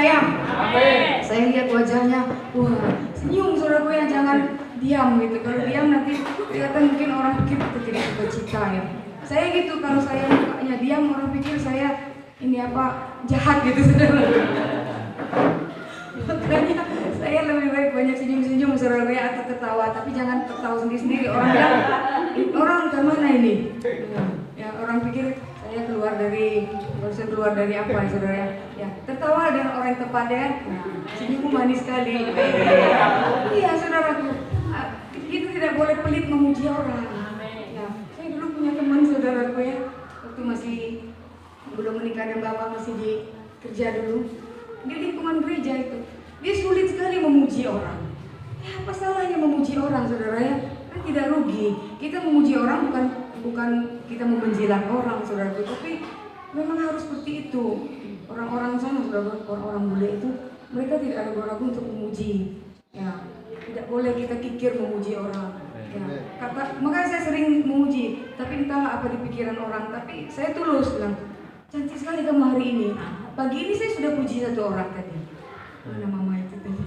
percaya? Amin. Saya lihat wajahnya, wah senyum saudaraku ya, jangan diam gitu. Kalau diam nanti kelihatan mungkin orang pikir kita tidak sukacita ya. Saya gitu, kalau saya mukanya diam orang pikir saya ini apa jahat gitu saudara. Makanya saya lebih baik banyak senyum-senyum saudara ya, atau tertawa, tapi jangan tertawa sendiri-sendiri. Orang bilang, orang kemana ini? Ya orang pikir saya keluar dari apa ya saudara ya? Ya tertawa dengan orang yang tepat ya. Senyummu manis sekali. Iya saudaraku, kita tidak boleh pelit memuji orang. Ya, saya dulu punya teman saudaraku ya, waktu masih belum menikah dan bapak masih di kerja dulu di lingkungan gereja itu. Dia sulit sekali memuji orang. Ya, apa salahnya memuji orang, saudara ya? Kan tidak rugi. Kita memuji orang bukan kita membenjilan orang, saudara. Tapi memang harus seperti itu. Orang-orang sana, saudara, orang-orang bule itu, mereka tidak ragu-ragu untuk memuji. Ya, tidak boleh kita kikir memuji orang. Ya, makanya saya sering memuji, tapi entahlah apa di pikiran orang. Tapi saya tulus bilang, cantik sekali kamu hari ini. Pagi ini saya sudah puji satu orang tadi. Mana mama itu tadi?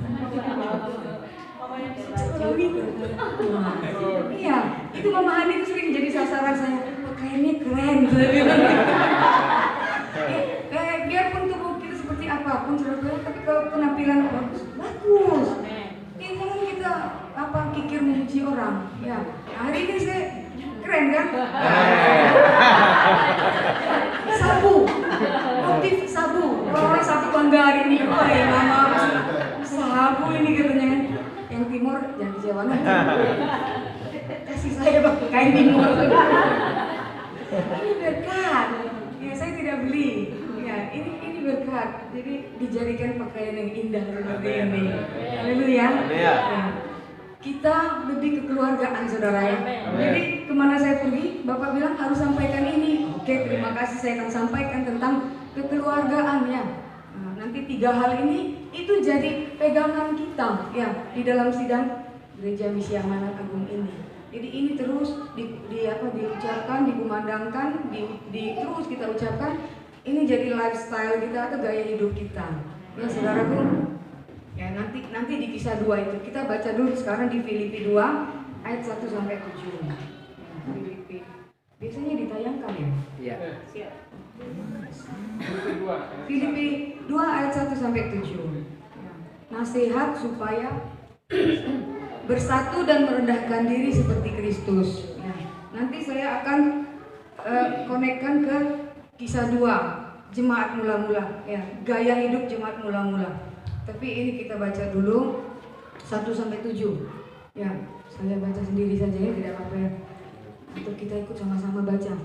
Iya, itu Mama Hani itu sering jadi sasaran saya. Pakaiannya keren, biarpun tubuh kita seperti apapun, saudara, tapi kalau penampilan bagus, bagus. Jangan kita kikir memuji orang. Ya, hari ini saya keren kan? Sabu, motif sabu. Orang sabu bangga hari ini. Wah, ya mama, sabu ini katanya kan. Yang timur jangan kecewa nanti. Kasih saya pakai kain timur. Ini berkat. Ya saya tidak beli. Ya ini berkat. Jadi dijadikan pakaian yang indah seperti ini. Haleluya. Ya. Kita lebih kekeluargaan saudara ya. Jadi kemana saya pergi, Bapak bilang harus sampaikan ini. Oke, terima kasih, saya akan sampaikan tentang kekeluargaan ya. Nah, nanti 3 hal ini itu jadi pegangan kita ya di dalam sidang Gereja Misi Amanat Agung ini. Jadi ini terus diucapkan, dikumandangkan, terus kita ucapkan. Ini jadi lifestyle kita atau gaya hidup kita. Ya saudaraku. Ya nanti di kisah 2 itu kita baca dulu sekarang di Filipi 2 ayat 1 sampai 7. Ya, Filipi. Biasanya ditayangkan ya? Iya. Siap. Filipi 2 ayat 1 sampai 7. Ya. Nasihat supaya bersatu dan merendahkan diri seperti Kristus. Ya. Nanti saya akan konekkan ke kisah 2 jemaat mula-mula ya, gaya hidup jemaat mula-mula. Tapi ini kita baca dulu 1 sampai 7. Ya, saya baca sendiri saja ya, tidak apa-apa ya. Untuk kita ikut sama-sama baca.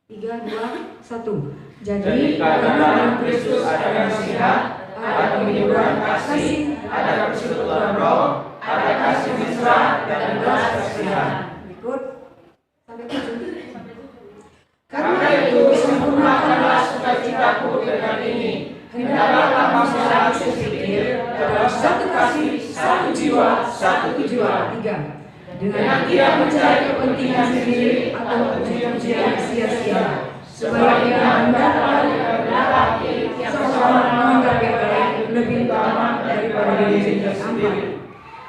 3, 2, 1. Jadi karena dalam Kristus ada nasihat, ada penyuburan kasih, ada persekutuan roh, ada kasih mesra dan belas kasihan. Ikut sampai 7. Karena itu sempurnakanlah sukacitaku dengan ini. Hendaklah kamu selalu berpikir dalam satu kasih, satu jiwa, satu tujuan. 3. Dengan tidak mencari kepentingan sendiri atau pujian-pujian sia-sia, sebaliknya hendaklah hati seseorang menganggap yang lain lebih utama daripada diri sendiri.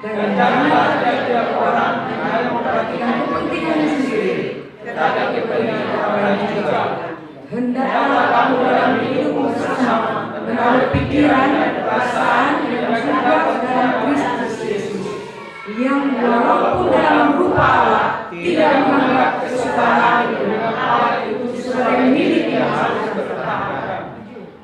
Dan janganlah ada orang yang memperhatikan kepentingannya sendiri, tetapi kepentingan orang lain juga. Hendaklah kamu dalam hidupmu bersama menaruh pikiran dan perasaan yang juga dalam Kristus Yesus, yang walaupun dalam rupa Allah tidak menganggap kesetaraan dengan Allah itu sebagai milik yang harus dipertahankan,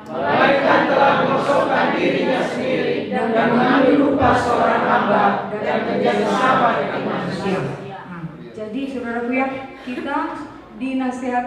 melainkan telah mengosongkan dirinya sendiri dan mengambil rupa seorang hamba dan menjadi sama dengan manusia. Jadi saudaraku ya, kita dinasihat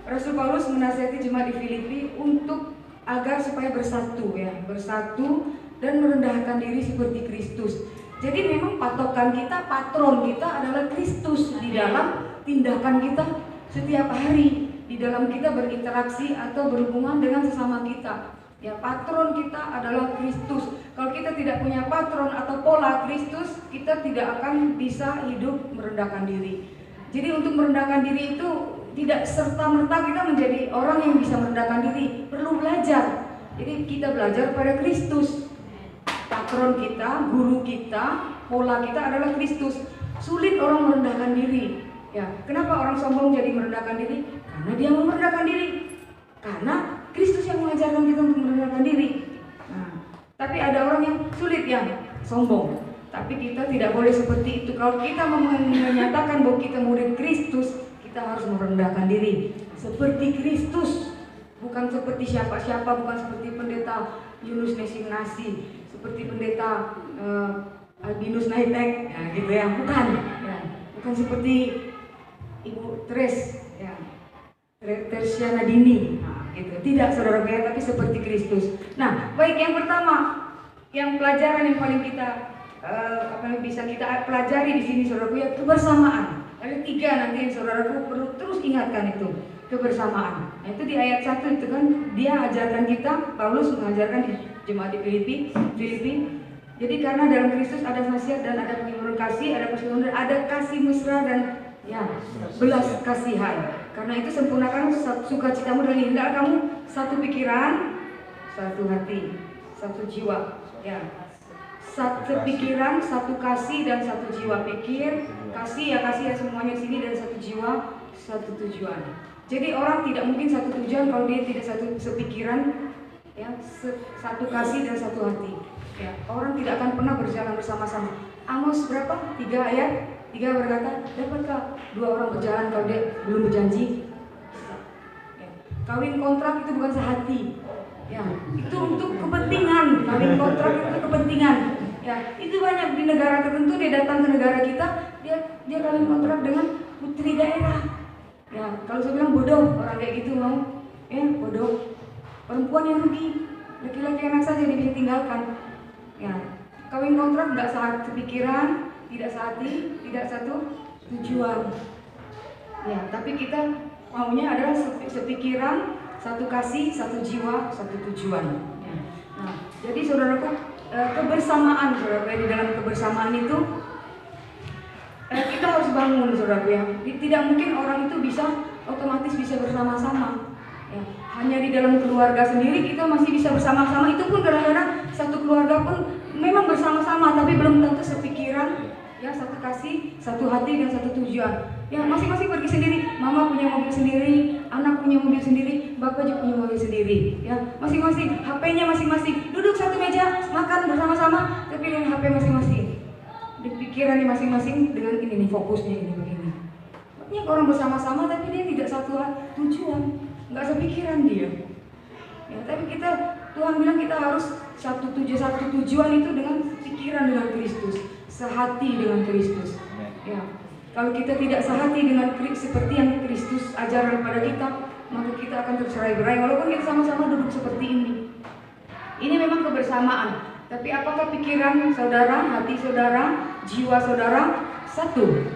Rasul Paulus menasihati jemaat di Filipi untuk agar supaya bersatu ya, bersatu dan merendahkan diri seperti Kristus. Jadi memang patokan kita, patron kita adalah Kristus di dalam tindakan kita setiap hari, di dalam kita berinteraksi atau berhubungan dengan sesama kita. Ya, patron kita adalah Kristus. Kalau kita tidak punya patron atau pola Kristus, kita tidak akan bisa hidup merendahkan diri. Jadi untuk merendahkan diri itu tidak serta-merta kita menjadi orang yang bisa merendahkan diri, perlu belajar. Jadi kita belajar pada Kristus. Patron kita, guru kita, pola kita adalah Kristus. Sulit orang merendahkan diri. Ya, kenapa orang sombong jadi merendahkan diri? Karena dia mau merendahkan diri. Karena Kristus yang mengajarkan kita untuk merendahkan diri. Nah, tapi ada orang yang sulit yang sombong. Tapi kita tidak boleh seperti itu. Kalau kita menyatakan bahwa kita murid Kristus, kita harus merendahkan diri seperti Kristus. Bukan seperti siapa-siapa, bukan seperti pendeta Yunus Nesingnasi, seperti pendeta Albinus Naitek, ya gitu ya, bukan. Ya, bukan seperti Ibu Tres, ya, Tersia Nadini, nah, gitu. Tidak saudara ya, tapi seperti Kristus. Nah, baik yang pertama, yang pelajaran yang paling kita apa yang bisa kita pelajari di sini saudaraku ya, kebersamaan. Ada 3 nanti yang saudaraku perlu terus ingatkan itu, kebersamaan. Nah, itu di ayat 1 itu kan dia ajarkan kita, Paulus mengajarkan di jemaat di Filipi. Jadi karena dalam Kristus ada nasihat dan ada pengibaran kasih, ada persaudaraan, ada kasih mesra dan ya belas kasihan. Karena itu sempurnakan sukacitamu dan hendaklah kamu satu pikiran, satu hati, satu jiwa. Ya. Satu pikiran, satu kasih dan satu jiwa. Pikir, kasih ya semuanya sini, dan satu jiwa, satu tujuan. Jadi orang tidak mungkin satu tujuan kalau dia tidak satu sepikiran, ya, satu kasih dan satu hati. Ya, orang tidak akan pernah berjalan bersama-sama. Amos berapa? 3 ayat. 3 berkata, dapatkah 2 orang berjalan kalau dia belum berjanji? Ya. Kawin kontrak itu bukan sehati. Ya, itu untuk kepentingan. Kawin kontrak itu kepentingan. Ya, itu banyak di negara tertentu dia datang ke negara kita, dia kawin kontrak dengan putri daerah. Ya, kalau saya bilang bodoh orang kayak gitu mau, ya bodoh. Perempuan yang rugi, laki-laki anak saja dia bisa tinggalkan. Ya, kawin kontrak tidak satu pikiran, tidak sehati, tidak satu tujuan. Ya, tapi kita maunya adalah sepikiran, satu kasih, satu jiwa, satu tujuan. Ya. Nah, jadi saudaraku, kebersamaan saudara, di dalam kebersamaan itu kita harus bangun saudara ya. Tidak mungkin orang itu bisa otomatis bisa bersama-sama ya. Hanya di dalam keluarga sendiri kita masih bisa bersama-sama, itu pun kadang-kadang satu keluarga pun memang bersama-sama tapi belum tentu sepikiran ya, satu kasih, satu hati dan satu tujuan. Ya, masing-masing pergi sendiri. Mama punya mobil sendiri, anak punya mobil sendiri, bapak juga punya mobil sendiri. Ya, masing-masing, HP-nya masing-masing. Duduk satu meja, makan bersama-sama, tapi dengan HP masing-masing. Di pikirannya masing-masing dengan ini nih, fokusnya ini begini. Banyak orang bersama-sama tapi dia tidak satu tujuan, nggak sepikiran dia. Ya, tapi kita, Tuhan bilang kita harus satu tujuan itu dengan pikiran dengan Kristus, sehati dengan Kristus. Ya. Kalau kita tidak sehati dengan seperti yang Kristus ajarkan kepada kita, maka kita akan tercerai-berai walaupun kita sama-sama duduk seperti ini. Ini memang kebersamaan. Tapi apakah pikiran saudara, hati saudara, jiwa saudara satu?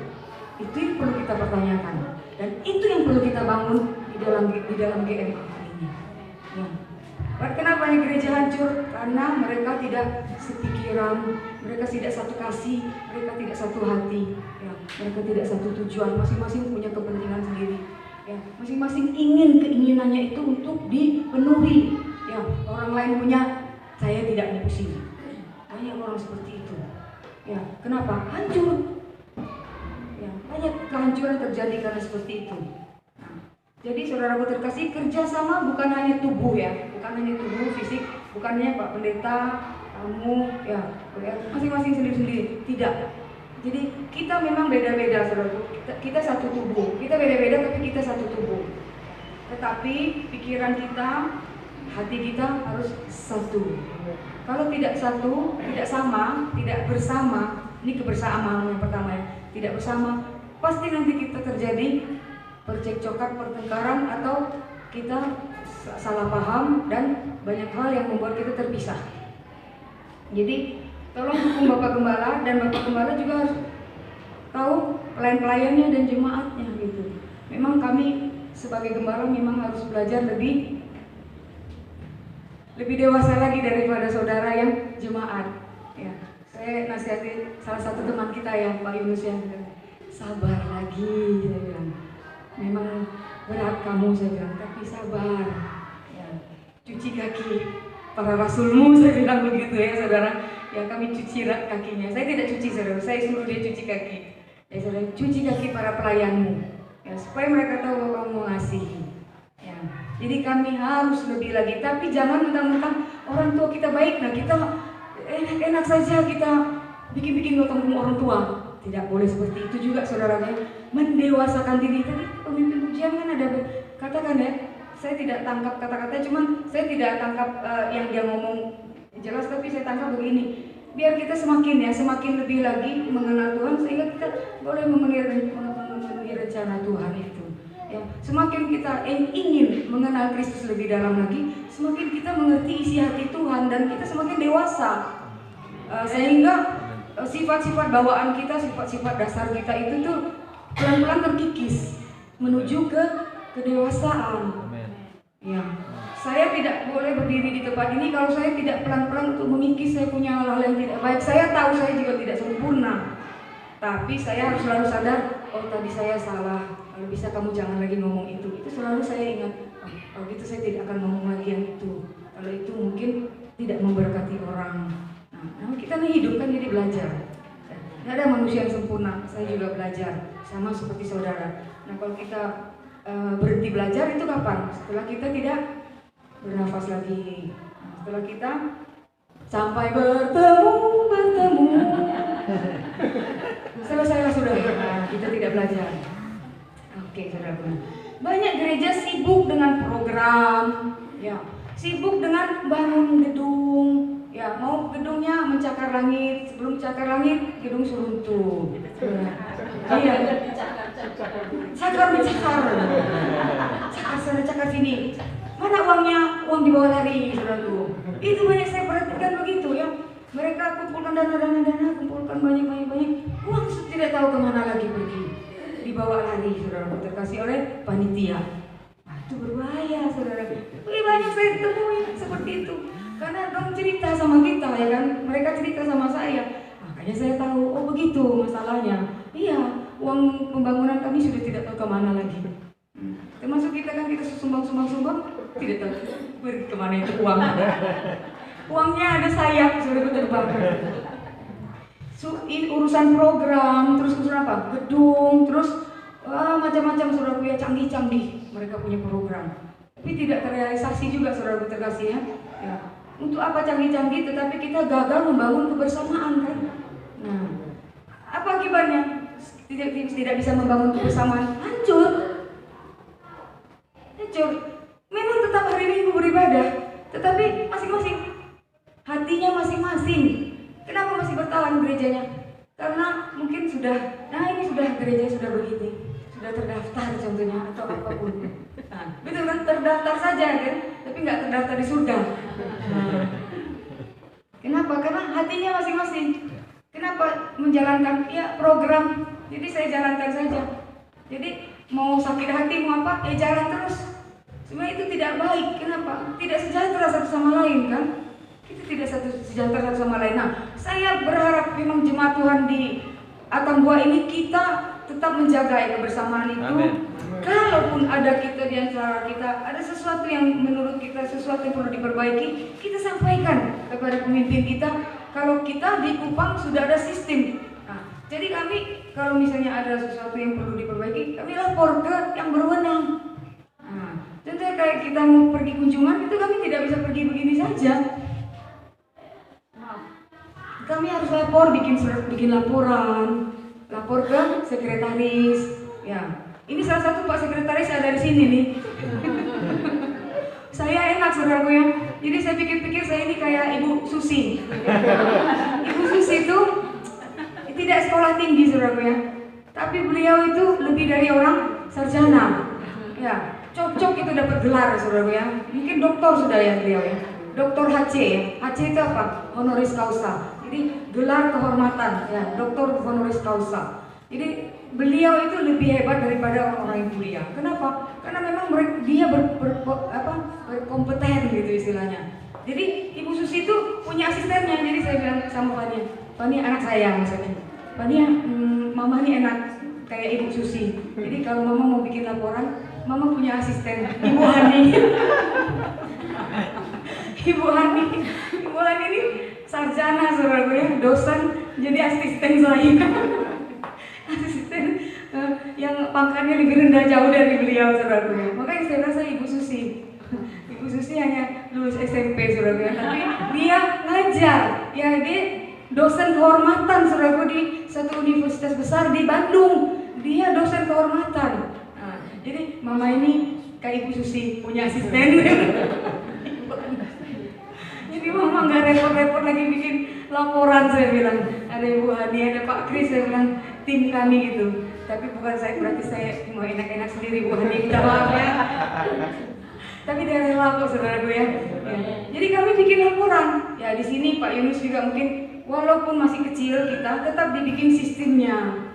Itu yang perlu kita pertanyakan. Dan itu yang perlu kita bangun di dalam GMA ini. Ya. Kenapa yang gereja hancur? Karena mereka tidak sepikiran, mereka tidak satu kasih, mereka tidak satu hati, ya, mereka tidak satu tujuan, masing-masing punya kepentingan sendiri. Ya, masing-masing ingin keinginannya itu untuk dipenuhi. Ya, orang lain punya, saya tidak mau pusing. Banyak orang seperti itu. Ya, kenapa? Hancur. Ya, banyak kehancuran terjadi karena seperti itu. Jadi saudaraku terkasih, kerjasama bukan hanya tubuh ya, bukan hanya tubuh fisik, bukan hanya Pak Pendeta, kamu ya, masing-masing sendiri-sendiri, tidak. Jadi kita memang beda-beda saudaraku, kita satu tubuh, kita beda-beda tapi kita satu tubuh. Tetapi pikiran kita, hati kita harus satu. Kalau tidak satu, tidak sama, tidak bersama, ini kebersamaan yang pertama ya, tidak bersama, pasti nanti kita terjadi percekcokan, pertengkaran, atau kita salah paham dan banyak hal yang membuat kita terpisah. Jadi tolong dukung Bapak Gembala, dan Bapak Gembala juga harus tahu pelayan-pelayannya dan jemaatnya gitu. Memang kami sebagai gembala memang harus belajar lebih dewasa lagi daripada saudara yang jemaat. Ya, saya nasihati salah satu teman kita ya, Pak Yunus, yang sabar lagi, saya bilang. Memang berat kamu, saya bilang, tapi sabar. Ya. cuci kaki para rasulmu, saya bilang begitu ya saudara. Ya kami cuci kakinya. Saya tidak cuci saudara, saya suruh dia cuci kaki. Ya saudara, cuci kaki para pelayanmu. Ya, supaya mereka tahu bahwa kamu mengasihi. Ya, jadi kami harus lebih lagi. Tapi jangan mentang-mentang orang tua kita baik, nah kita enak-enak saja kita bikin-bikin ngomong orang tua. Tidak boleh seperti itu juga saudara. Mendewasakan diri. Tadi pemimpin pujian kan ada katakan ya. Saya tidak tangkap kata-katanya, cuman saya tidak tangkap yang dia ngomong jelas, tapi saya tangkap begini. Biar kita semakin lebih lagi mengenal Tuhan, sehingga kita boleh memenuhi rencana Tuhan itu. Ya, semakin kita ingin mengenal Kristus lebih dalam lagi, semakin kita mengerti isi hati Tuhan dan kita semakin dewasa. Sehingga sifat-sifat bawaan kita, sifat-sifat dasar kita itu tuh pelan-pelan terkikis menuju ke kedewasaan. Ya, saya tidak boleh berdiri di tempat ini kalau saya tidak pelan-pelan untuk mengikis saya punya hal-hal yang tidak baik. Saya tahu saya juga tidak sempurna, tapi saya harus selalu sadar, oh tadi saya salah. Kalau bisa kamu jangan lagi ngomong itu. Itu selalu saya ingat. Oh, kalau gitu saya tidak akan ngomong lagi yang itu. Kalau itu mungkin tidak memberkati orang. Nah, kita nih hidup kan jadi belajar. Tidak ada manusia yang sempurna. Saya juga belajar, sama seperti saudara. Nah, kalau kita berhenti belajar itu kapan? Setelah kita tidak bernafas lagi. Setelah kita sampai bertemu. Selesailah sudah. Nah, kita tidak belajar. Oke, saudara. Banyak gereja sibuk dengan program, ya, sibuk dengan bangun gedung, ya, mau gedungnya mencakar langit, sebelum cakar langit gedung seruntuh. Iya. Cakar, cakar sana, cakar sini. Mana uangnya? Uang dibawa lari, saudaraku. Itu banyak saya perhatikan begitu ya. Mereka kumpulkan dana, kumpulkan banyak. Uang tidak tahu kemana lagi pergi. Dibawa lari, saudara, terkasih oleh panitia. Nah, itu berbahaya, saudara. Banyak saya temuin seperti itu. Karena dong cerita sama kita, ya kan? Mereka cerita sama saya. Makanya saya tahu, oh begitu masalahnya. Iya. Uang pembangunan kami sudah tidak tahu kemana lagi. Termasuk kita kan kita sumbang, tidak tahu pergi kemana itu uang. Uangnya ada sayap, sudah terbang. Urusan program, terus urusan apa? Gedung, terus macam-macam saudaraku ya, canggih-canggih mereka punya program. Tapi tidak terrealisasi juga saudaraku terkasih ya. Ya. Untuk apa canggih-canggih tetapi kita gagal membangun kebersamaan kan? Nah, apa akibatnya? Tidak bisa membangun kebersamaan, hancur. Memang tetap hari Minggu beribadah, tetapi masing-masing hatinya masing-masing. Kenapa masih bertahan gerejanya? Karena mungkin sudah, ini sudah gereja sudah begini, sudah terdaftar contohnya atau apapun. Nah, betul kan, terdaftar saja kan, tapi nggak terdaftar di surga. Kenapa? Karena hatinya masing-masing. Kenapa menjalankan program? Jadi saya jalankan saja. Jadi mau sakit hati mau apa? Jalan terus. Sebenarnya itu tidak baik. Kenapa? Tidak sejahtera satu sama lain kan? Kita tidak sejahtera satu sama lain. Nah, saya berharap memang jemaat Tuhan di Atambua ini kita tetap menjaga kebersamaan itu. Amen. Kalaupun ada kita di antara kita ada sesuatu yang menurut kita sesuatu yang perlu diperbaiki, kita sampaikan kepada pemimpin kita. Kalau kita di Kupang sudah ada sistem. Nah, jadi kami kalau misalnya ada sesuatu yang perlu diperbaiki, kami lapor ke yang berwenang. Nah, contohnya kayak kita mau pergi kunjungan itu kami tidak bisa pergi begini saja. Nah, kami harus lapor, bikin laporan, lapor ke sekretaris. Ya, ini salah satu Pak Sekretaris ada di sini nih. Saya enak saudaraku ya. Jadi saya pikir-pikir saya ini kayak Ibu Susi. Ibu Susi itu tidak sekolah tinggi saudaraku ya. Tapi beliau itu lebih dari orang sarjana. Ya, cocok itu dapat gelar saudaraku ya. Mungkin doktor sudah ya beliau ya. Doktor HC ya. HC itu apa? Honoris causa. Jadi gelar kehormatan ya, doktor honoris causa. Jadi beliau itu lebih hebat daripada orang-orang yang kuliah. Kenapa? Karena memang dia berkompeten gitu istilahnya. Jadi Ibu Susi itu punya asistennya. Jadi saya bilang sama Fania anak saya maksudnya. Fania, Mama ini enak kayak Ibu Susi. Jadi kalau Mama mau bikin laporan, Mama punya asisten, Ibu Hani. Ibu Hani ini sarjana saudaraku ya, dosen, jadi asisten saya. Asisten yang pangkatnya lebih rendah jauh dari beliau saudaraku ya. Makanya saya rasa Ibu Susi. Ibu Susi hanya lulus SMP saudaraku ya, tapi dia ngajar. Ya dia dosen kehormatan saudaraku di satu universitas besar di Bandung. Dia dosen kehormatan. Nah, jadi mama ini kayak Ibu Susi punya asisten. Jadi mama nggak repot-repot lagi bikin laporan, saya bilang. Ada Ibu Hani, ada Pak Kris, saya bilang tim kami gitu. Tapi bukan saya, berarti saya mau enak-enak sendiri, Bu Hani, minta maaf ya. Tapi dia rela kok saudaraku ya. Jadi kami bikin laporan. Ya di sini Pak Yunus juga mungkin walaupun masih kecil kita tetap dibikin sistemnya,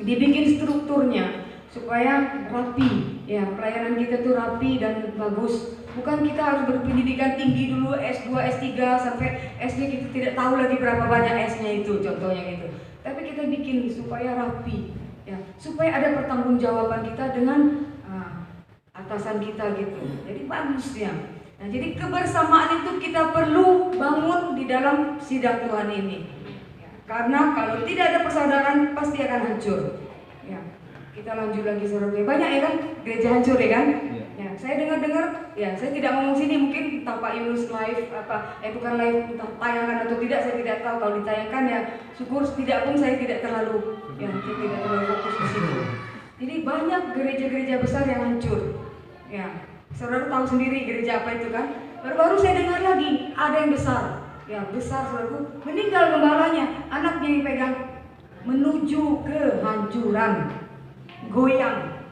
dibikin strukturnya supaya rapi. Ya pelayanan kita tuh rapi dan bagus. Bukan kita harus berpendidikan tinggi dulu S2, S3 sampai SD kita tidak tahu lagi berapa banyak S-nya itu contohnya gitu. Tapi kita bikin supaya rapi, ya supaya ada pertanggungjawaban kita dengan atasan kita gitu. Jadi bagus ya. Nah, jadi kebersamaan itu kita perlu bangun di dalam sidang Tuhan ini. Ya, karena kalau tidak ada persaudaraan pasti akan hancur. Ya, kita lanjut lagi saudara. Banyak ya kan gereja hancur ya kan? Ya, saya dengar, ya saya tidak ngomong sini mungkin entah Pak Yunus live apa, bukan live entah tayangan atau tidak saya tidak tahu. Kalau ditayangkan ya syukur, tidak pun saya tidak terlalu, ya saya tidak terlalu fokus di situ. Jadi banyak gereja-gereja besar yang hancur. Ya, saudara tahu sendiri gereja apa itu kan? Baru-baru saya dengar lagi ada yang besar, ya besar saudaraku, meninggal gembalanya, anaknya yang pegang, menuju kehancuran, goyang.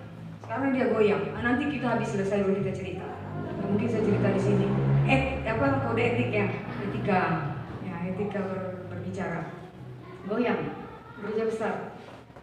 Sekarang dia goyang. Nanti kita habis selesai baru kita cerita. Nah, mungkin saya cerita di sini. Kode etik ya, etika berbicara. Goyang, gereja besar,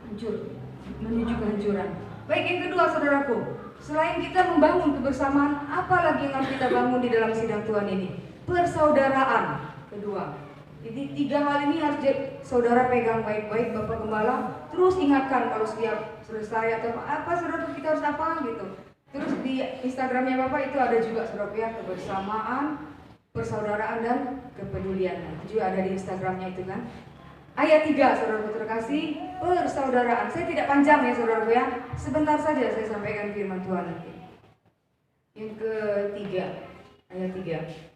hancur, menuju kehancuran. Baik, yang kedua saudaraku, selain kita membangun kebersamaan, apa lagi yang harus kita bangun di dalam sidang Tuhan ini? Persaudaraan. Kedua. Jadi 3 hal ini harus saudara pegang baik-baik, Bapak Gembala. Terus ingatkan kalau setiap selesai atau apa saudara kita harus apa gitu. Terus di Instagramnya Bapak itu ada juga saudara ya, kebersamaan, persaudaraan dan kepedulian. Juga ada di Instagramnya itu kan. Ayat 3 saudara terkasih, persaudaraan. Saya tidak panjang ya saudara ya. Sebentar saja saya sampaikan firman Tuhan nanti. Yang ketiga, ayat 3.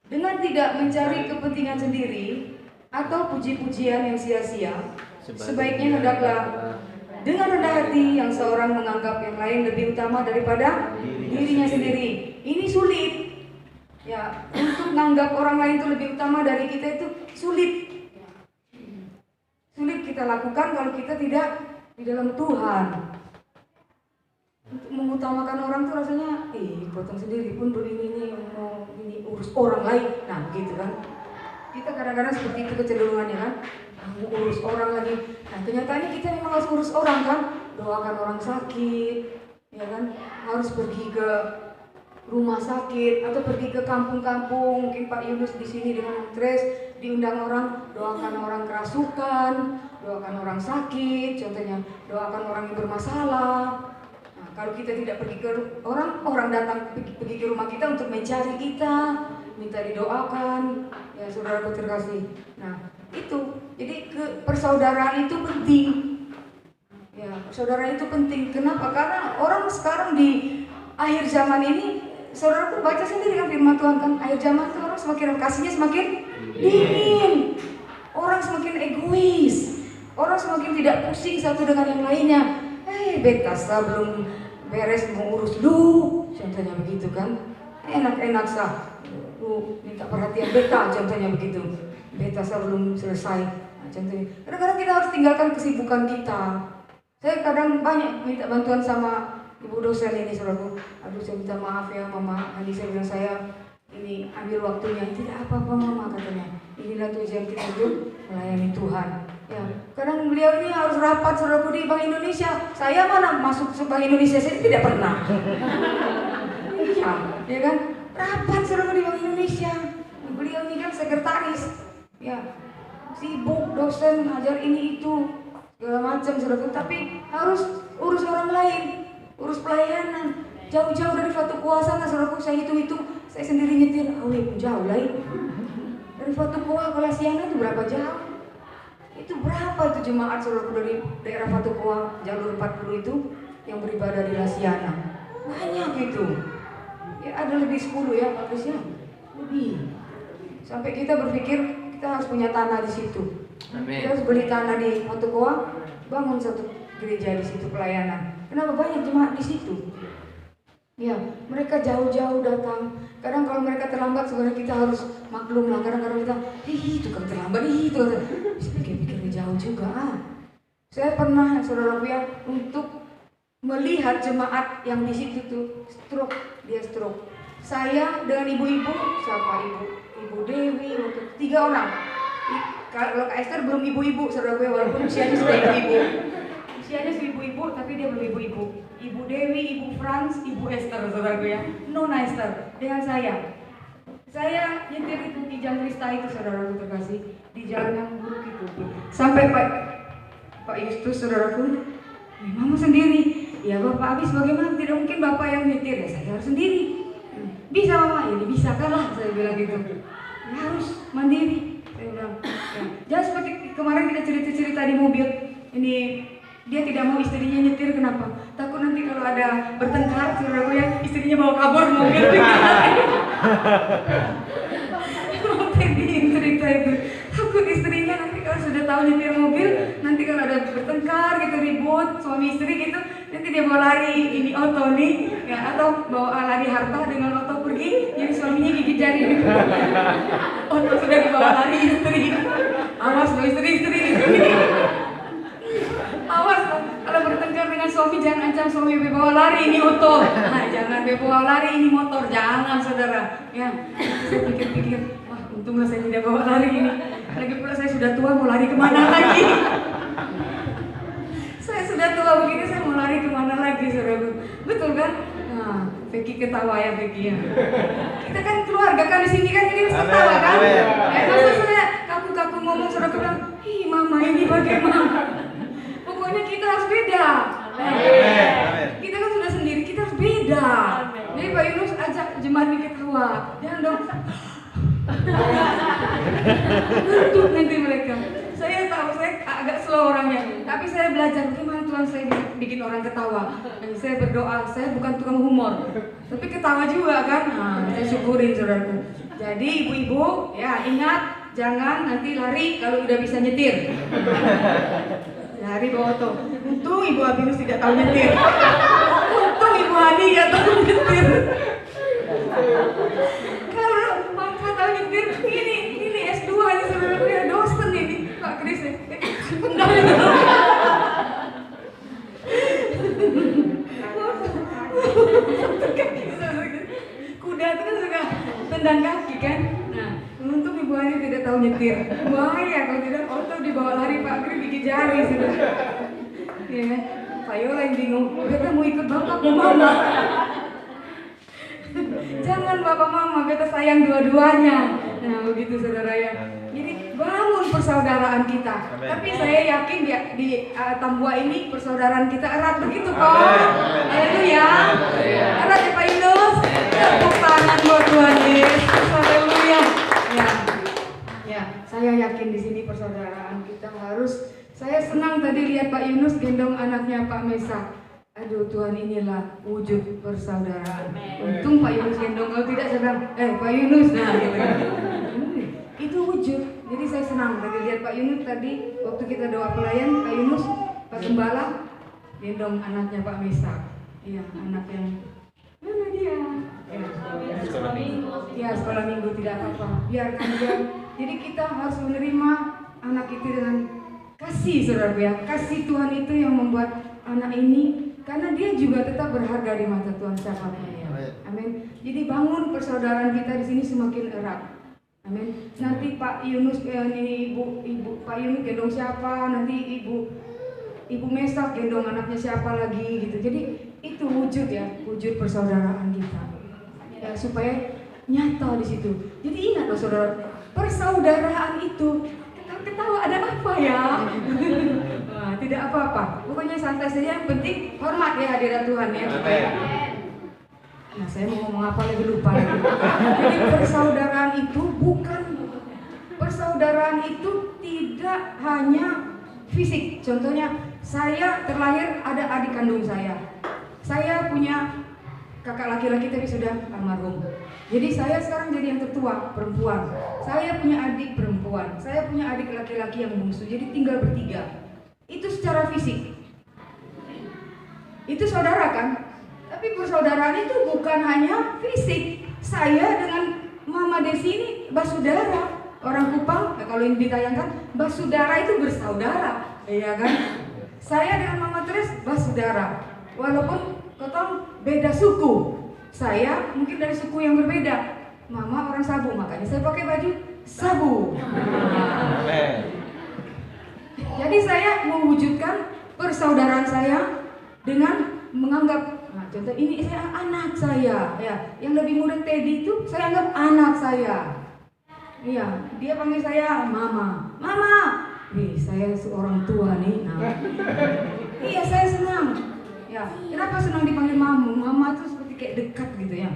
Dengan tidak mencari kepentingan sendiri atau puji-pujian yang sia-sia, sebaiknya hendaklah dengan rendah hati yang seorang menganggap yang lain lebih utama daripada dirinya sendiri. Ini sulit. Ya, untuk menganggap orang lain itu lebih utama dari kita itu sulit. Sulit kita lakukan kalau kita tidak di dalam Tuhan. Untuk mengutamakan orang itu rasanya, potong sendiri pun begini mau ini urus orang lain. Nah, begitu kan. Kita kadang-kadang seperti itu kecenderungannya kan. Mau urus orang lagi. Nah, kenyataannya kita memang harus urus orang kan. Doakan orang sakit, ya kan. Harus pergi ke rumah sakit atau pergi ke kampung-kampung. Mungkin Pak Yunus di sini dengan stres diundang orang, doakan orang kerasukan, doakan orang sakit, contohnya doakan orang yang bermasalah. Kalau kita tidak pergi ke orang datang pergi ke rumah kita untuk mencari kita, minta didoakan, ya saudara terkasih. Nah, itu. Jadi persaudaraan itu penting. Ya, persaudaraan itu penting. Kenapa? Karena orang sekarang di akhir zaman ini, saudara baca sendiri kan firman Tuhan kan, akhir zaman itu orang semakin kasihnya semakin dingin. Orang semakin egois. Orang semakin tidak pusing satu dengan yang lainnya. Betasa belum beres mau urus lu, contohnya begitu kan. Enak-enak sah, lu minta perhatian beta, contohnya begitu. Beta sah belum selesai, nah, contohnya. Kadang-kadang kita harus tinggalkan kesibukan kita. Saya kadang banyak minta bantuan sama ibu dosen ini, saudaraku. Aduh, saya minta maaf ya mama. Tadi saya bilang saya ini ambil waktunya. Tidak apa-apa mama, katanya. Inilah tujuan kita untuk melayani Tuhan. Ya, kadang beliau ini harus rapat saudaraku di Bank Indonesia. Saya mana masuk ke Bank Indonesia, saya tidak pernah. Iya, ya kan? Rapat saudaraku di Bank Indonesia. Beliau ini kan sekretaris. Ya, sibuk dosen ngajar ini itu segala macam saudaraku. Tapi harus urus orang lain, urus pelayanan. Jauh-jauh dari Fatu Kuah sana, saudaraku, saya hitung-hitung, saya sendiri nyetir, pun jauh lah ini. Dari Fatu Kuah ke Lasiana itu berapa jauh? Itu berapa itu jemaat saudaraku dari daerah Fatu Kuah, jalur 40 itu yang beribadah di Lasiana? Banyak itu. Ya ada lebih 10 ya Pak Kris ya? Lebih. Sampai kita berpikir kita harus punya tanah di situ. Amin. Kita harus beli tanah di Fatu Kuah, bangun satu gereja di situ pelayanan. Kenapa banyak jemaat di situ? Ya, mereka jauh-jauh datang. Kadang kalau mereka terlambat, sebenarnya kita harus maklum lah. Kadang-kadang kita, itu kan terlambat, itu. Pikir-pikir jauh juga. Saya pernah, saudara ya, untuk melihat jemaat yang di situ tuh stroke, dia stroke. Saya dengan ibu-ibu, siapa ibu? Ibu Dewi, waktu 3 orang. Kalau Kak Esther belum ibu-ibu, saudara gue, walaupun usianya sudah ibu-ibu. Usianya ibu-ibu, tapi dia belum ibu-ibu. Ibu Dewi, Ibu Frans, Ibu Esther, saudara gue ya. Nona Esther, dengan saya. Saya nyetir itu di Jalan Krista itu, saudaraku terkasih, di jalan yang buruk itu. Sampai Pak Justus, saudaraku, Mama sendiri. Ya Bapak habis bagaimana? Tidak mungkin Bapak yang nyetir, ya saya harus sendiri. Bisa Mama? Ya bisa kalah, saya bilang gitu. Ya, harus mandiri, saya bilang. Ya. Jangan seperti kemarin kita cerita-cerita di mobil. Ini dia tidak mau istrinya nyetir, kenapa? Takut nanti kalau ada bertengkar, saudaraku ya, istrinya bawa kabur mobil. Cerita itu, takut istrinya nanti kalau sudah tahu nyetir mobil, nanti kalau ada bertengkar gitu, ribut suami istri gitu, nanti dia bawa lari ini oto nih, ya, atau bawa lari harta dengan oto pergi, jadi suaminya gigit jari. Oto sudah dibawa lari istri, awas lo istri. Awas kalau bertengkar dengan suami, jangan ancam suami bawa lari ini oto. Nah, jangan bawa lari ini motor, jangan saudara. Ya, saya pikir-pikir, wah untunglah saya tidak bawa lari ini. Lagi pula saya sudah tua, mau lari kemana lagi? Saya sudah tua begini, saya mau lari kemana lagi saudara? Betul kan? Nah, Becky ketawa ya Becky ya. Kita kan keluarga kan di sini kan, ini mesti ketawa kan? Masa saya kaku-kaku ngomong, saudara bilang, ih mama ini bagaimana? Pokoknya kita harus beda. Kita kan sudah sendiri, kita harus beda. Jadi Pak Yunus ajak jemaat ini ketawa. Jangan dong. Ngantuk nanti mereka. Saya tahu saya agak slow orangnya, tapi saya belajar bagaimana Tuhan saya bisa bikin orang ketawa. Dan saya berdoa, saya bukan tukang humor, tapi ketawa juga kan. Nah, saya syukurin saudaraku. Jadi ibu-ibu ya ingat, jangan nanti lari kalau udah bisa nyetir. Lari bawa oto. Untung Ibu Abinus tidak tahu nyetir. Untung Ibu Hani tidak tahu nyetir. Kalau Bapak tahu nyetir, ini S2 ini sebenarnya dosen ini Pak Kris. Kuda itu kan suka tendang kaki kan. Nah, untung Ibu Hani tidak tahu nyetir. Bahaya kalau tidak oto dibawa lari Pak Kris gigit jari sudah. Ya, Pak Yola yang bingung. Kita mau ikut Bapak mau Mama. Jangan Bapak Mama, kita sayang dua-duanya. Nah, begitu saudara ya. Jadi bangun persaudaraan kita. Amen. Tapi saya yakin di Tambua ini persaudaraan kita erat begitu kok. Haleluya. Erat ya Pak Yunus. Tepuk tangan buat Tuhan Yesus. Haleluya. Ya, saya yakin di sini persaudaraan kita harus. Saya senang tadi lihat Pak Yunus gendong anaknya Pak Mesak. Aduh Tuhan, inilah wujud persaudaraan. Untung Pak Yunus gendong, kalau tidak sedang Pak Yunus, nah gitu kan. Itu wujud. Jadi saya senang tadi lihat Pak Yunus tadi waktu kita doa pelayan, Pak Yunus, Pak Gembala gendong anaknya Pak Mesak. Iya, anak yang mana dia? Ya, sekolah minggu. Ya, sekolah minggu tidak apa-apa. Biarkan dia. Jadi kita harus menerima anak itu dengan kasih, saudara ya. Kasih Tuhan itu yang membuat anak ini, karena dia juga tetap berharga di mata Tuhan siapapun ya. Amin. Jadi bangun persaudaraan kita di sini semakin erat. Amin. Nanti Pak Yunus ini ibu Pak Yunus gendong siapa, nanti ibu Mesak gendong anaknya siapa lagi gitu. Jadi itu wujud ya, wujud persaudaraan kita. Ya, supaya nyata di situ. Jadi ingat loh saudara, persaudaraan itu ketawa ada apa ya? Nah, tidak apa-apa. Pokoknya santai saja, yang penting hormat ya hadirat Tuhan ya. Nah, saya mau ngomong apa lagi lupa lagi. Jadi persaudaraan itu bukan, persaudaraan itu tidak hanya fisik. Contohnya, saya terlahir ada adik kandung saya. Saya punya kakak laki-laki tapi sudah almarhum. Jadi saya sekarang jadi yang tertua, perempuan. Saya punya adik perempuan. Saya punya adik laki-laki yang bungsu. Jadi tinggal bertiga. Itu secara fisik. Itu saudara kan? Tapi persaudaraan itu bukan hanya fisik. Saya dengan Mama Desi ini basudara. Orang Kupang, kalau ini ditayangkan, basudara itu bersaudara, iya kan? Saya dengan Mama Teres basudara. Walaupun ketong beda suku. Saya mungkin dari suku yang berbeda. Mama orang Sabu, makanya saya pakai baju Sabu. Jadi saya mewujudkan persaudaraan saya dengan menganggap, nah, contoh ini saya anak saya, ya, yang lebih muda Teddy itu saya anggap anak saya. Iya, dia panggil saya Mama, Mama. Nih, saya seorang tua nih. Nah, iya saya senang. Ya, kenapa senang dipanggil Mama? Mama itu seperti kayak dekat gitu ya,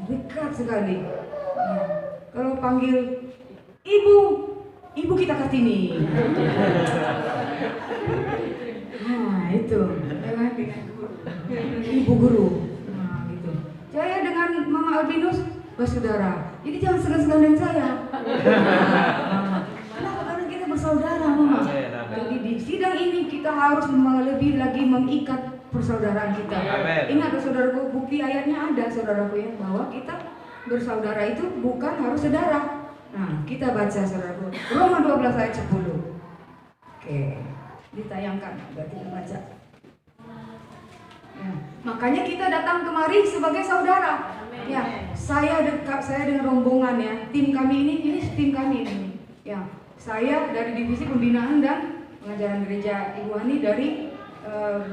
dekat sekali. Ya. Kalau panggil Ibu, Ibu kita Kartini. Nah itu, Ibu guru. Nah gitu. Saya dengan Mama Albinus bersaudara. Jadi jangan segan-segan dengan saya. Kenapa? Karena kita bersaudara, Mama. Jadi di sidang ini kita harus lebih lagi mengikat persaudaraan kita. Ingat saudaraku, bukti ayatnya ada saudaraku ya, bahwa kita bersaudara itu bukan harus saudara. Nah, kita baca saudaraku, Roma 12 ayat 10. Oke, ditayangkan, berarti kita baca. Ya, makanya kita datang kemari sebagai saudara. Ya, saya dengan rombongan ya, tim kami ini tim kami ini. Ya, saya dari divisi pembinaan dan pengajaran gereja Ibu Ani dari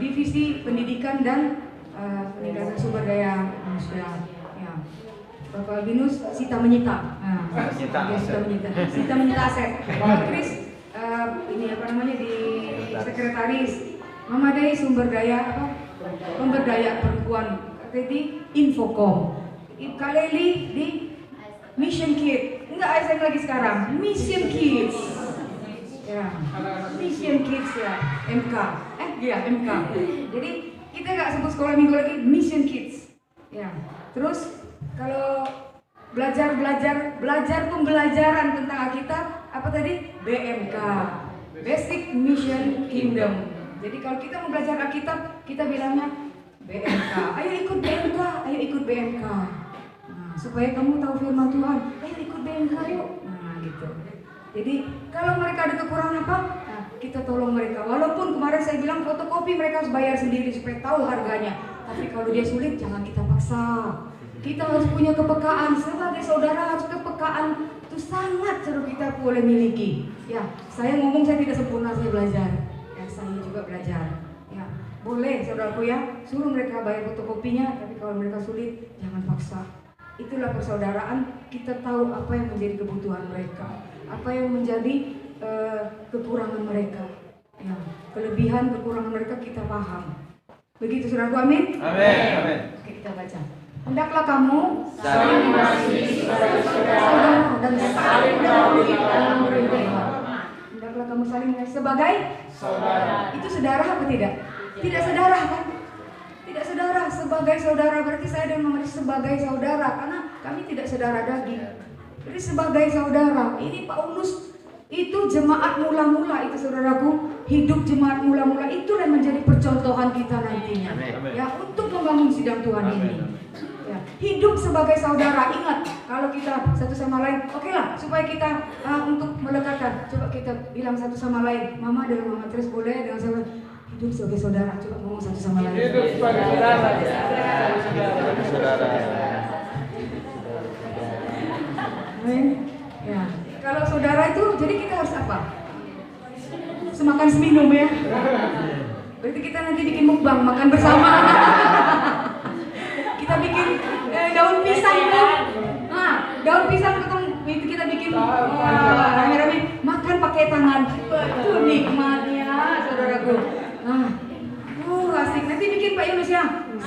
divisi pendidikan dan peningkatan sumber daya manusia. Ya. Bapak Albinus Sita Menyita. Nah, Sita Menyita aset. Chris ini apa namanya di sekretaris. Mama Dei sumber daya apa? Pemberdayaan perempuan. Tadi Infocom. Kaleli di Mission Kids. Enggak ASM lagi sekarang. Mission Kids. Ya, Mission Kids ya, MK. Iya MK. Jadi kita nggak sebut sekolah minggu lagi, Mission Kids. Ya. Terus kalau belajar pembelajaran tentang Alkitab apa tadi? BMK, Basic Mission Kingdom. Jadi kalau kita mau belajar Alkitab, kita bilangnya BMK. Ayo ikut BMK, ayo ikut BMK. Nah, supaya kamu tahu firman Tuhan, ayo ikut BMK yuk. Nah gitu. Jadi kalau mereka ada kekurangan apa, nah, kita tolong mereka. Walaupun kemarin saya bilang fotokopi mereka harus bayar sendiri supaya tahu harganya. Tapi kalau dia sulit jangan kita paksa. Kita harus punya kepekaan. Sebagai saudara harus kepekaan. Itu sangat seru kita boleh miliki. Ya, saya ngomong saya tidak sempurna, saya belajar. Ya, saya juga belajar. Ya, boleh saudaraku ya, suruh mereka bayar fotokopinya. Tapi kalau mereka sulit jangan paksa. Itulah persaudaraan. Kita tahu apa yang menjadi kebutuhan mereka, apa yang menjadi kekurangan mereka, ya, kelebihan kekurangan mereka kita paham. Begitu saudaraku, amin. Amin. Oke, kita baca. Hendaklah kamu saling mengasihi saudara dan saling mengasihi dalam Tuhan. Hendaklah kamu saling mengasihi sebagai saudara. Itu saudara apa tidak? Tidak saudara kan? Tidak saudara. Sebagai saudara berarti saya dan Mama sebagai saudara karena kami tidak saudara daging. Jadi sebagai saudara, ini Paulus itu jemaat mula-mula itu saudaraku, hidup jemaat mula-mula itu yang menjadi percontohan kita nantinya. Amin. Ya, untuk membangun sidang Tuhan ini. Ya, hidup sebagai saudara. Ingat, kalau kita satu sama lain, oke lah, supaya kita untuk melekatkan, coba kita bilang satu sama lain. Mama dengan Mama Teres boleh dengan saya hidup sebagai saudara. Coba ngomong satu sama lain. Hidup sebagai saudara. Amin. Ya. Kalau saudara itu, jadi kita harus apa? Semakan seminum ya. Berarti kita nanti bikin mukbang, makan bersama. Kita bikin daun pisang tuh. Nah, daun pisang itu kita bikin rame-rame makan pakai tangan. Betul nikmatnya, saudaraku. Nah, asik. Nanti bikin Pak Yunus ya.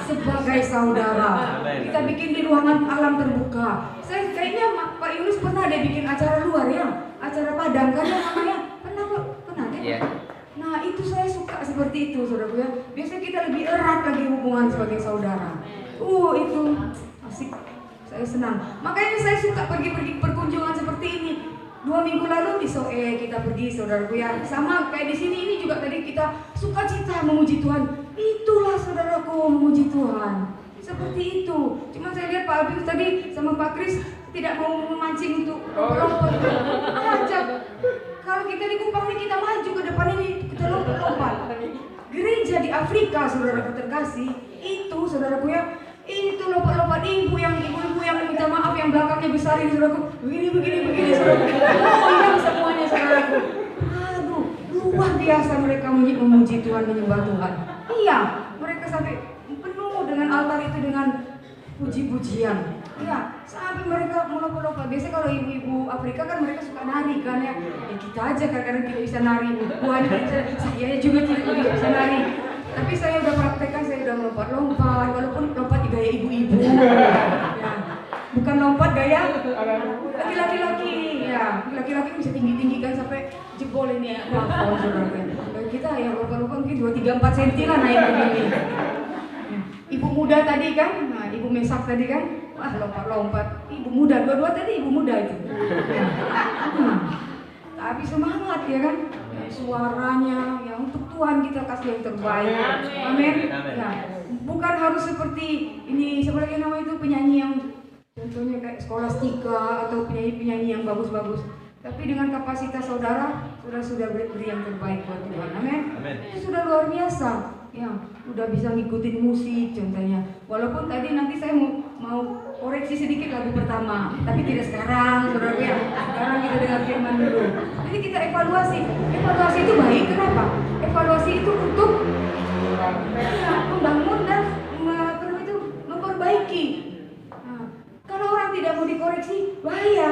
sebagai saudara. Amin. Kita bikin di ruangan alam terbuka. Saya kayaknya Pak Yunus pernah ada bikin acara luar ya, acara Padang kan ya namanya. Pernah deh. Iya. Nah itu saya suka seperti itu saudara ya. Biasanya kita lebih erat lagi hubungan sebagai saudara. Itu asik. Saya senang. Makanya saya suka pergi-pergi perkunjungan seperti ini. 2 minggu lalu di Soe kita pergi saudaraku ya. Sama kayak di sini ini juga tadi kita sukacita memuji Tuhan. Itulah saudaraku memuji Tuhan. Seperti itu. Cuma saya lihat Pak Abid tadi sama Pak Kris tidak mau memancing untuk lompat. Ajak. Kalau kita di Kupang ini kita maju ke depan ini kita lompat. Gereja di Afrika saudaraku terkasih itu saudaraku ya. Itu lompat-lompat ibu-ibu yang minta maaf yang belakangnya besar ini saudaraku. Begini saudaraku. Yang semuanya saudaraku. Aduh, luar biasa mereka memuji Tuhan, menyembah Tuhan. Iya, mereka sampai penuh dengan altar itu dengan puji-pujian. Iya, sampai mereka melompat-lompat. Biasanya kalau ibu-ibu Afrika kan mereka suka nari kan ya. Ya kita aja kadang-kadang tidak bisa nari. Saya juga tidak bisa nari. Tapi saya udah praktekkan, saya udah melompat-lompat, walaupun lompat di gaya ibu-ibu. Ya. Bukan lompat gaya laki-laki. Ya, laki-laki bisa tinggi-tinggi kan sampai jebol ini ya. Plafon saudara. Dan kita ya lompat-lompat mungkin 2, 3, 4 cm lah naik begini. Ya. Ibu muda tadi kan, nah ibu Mesak tadi kan, wah lompat-lompat. Ibu muda, dua-dua tadi ibu muda itu. Ya. Tapi semangat ya kan. Suaranya ya untuk Tuhan kita kasih yang terbaik. Amin. Ya, bukan harus seperti ini seperti nama itu penyanyi yang contohnya kayak Skolastika atau penyanyi-penyanyi yang bagus-bagus. Tapi dengan kapasitas saudara sudah beri yang terbaik buat Tuhan. Amin. Itu sudah luar biasa. Ya, udah bisa ngikutin musik contohnya. Walaupun tadi nanti saya mau koreksi sedikit lagu pertama, tapi tidak sekarang, saudara ya. Sekarang kita dengar firman dulu. Jadi kita evaluasi. Evaluasi itu baik, kenapa? Evaluasi itu untuk membangun dan memperbaiki. Nah, kalau orang tidak mau dikoreksi, bahaya.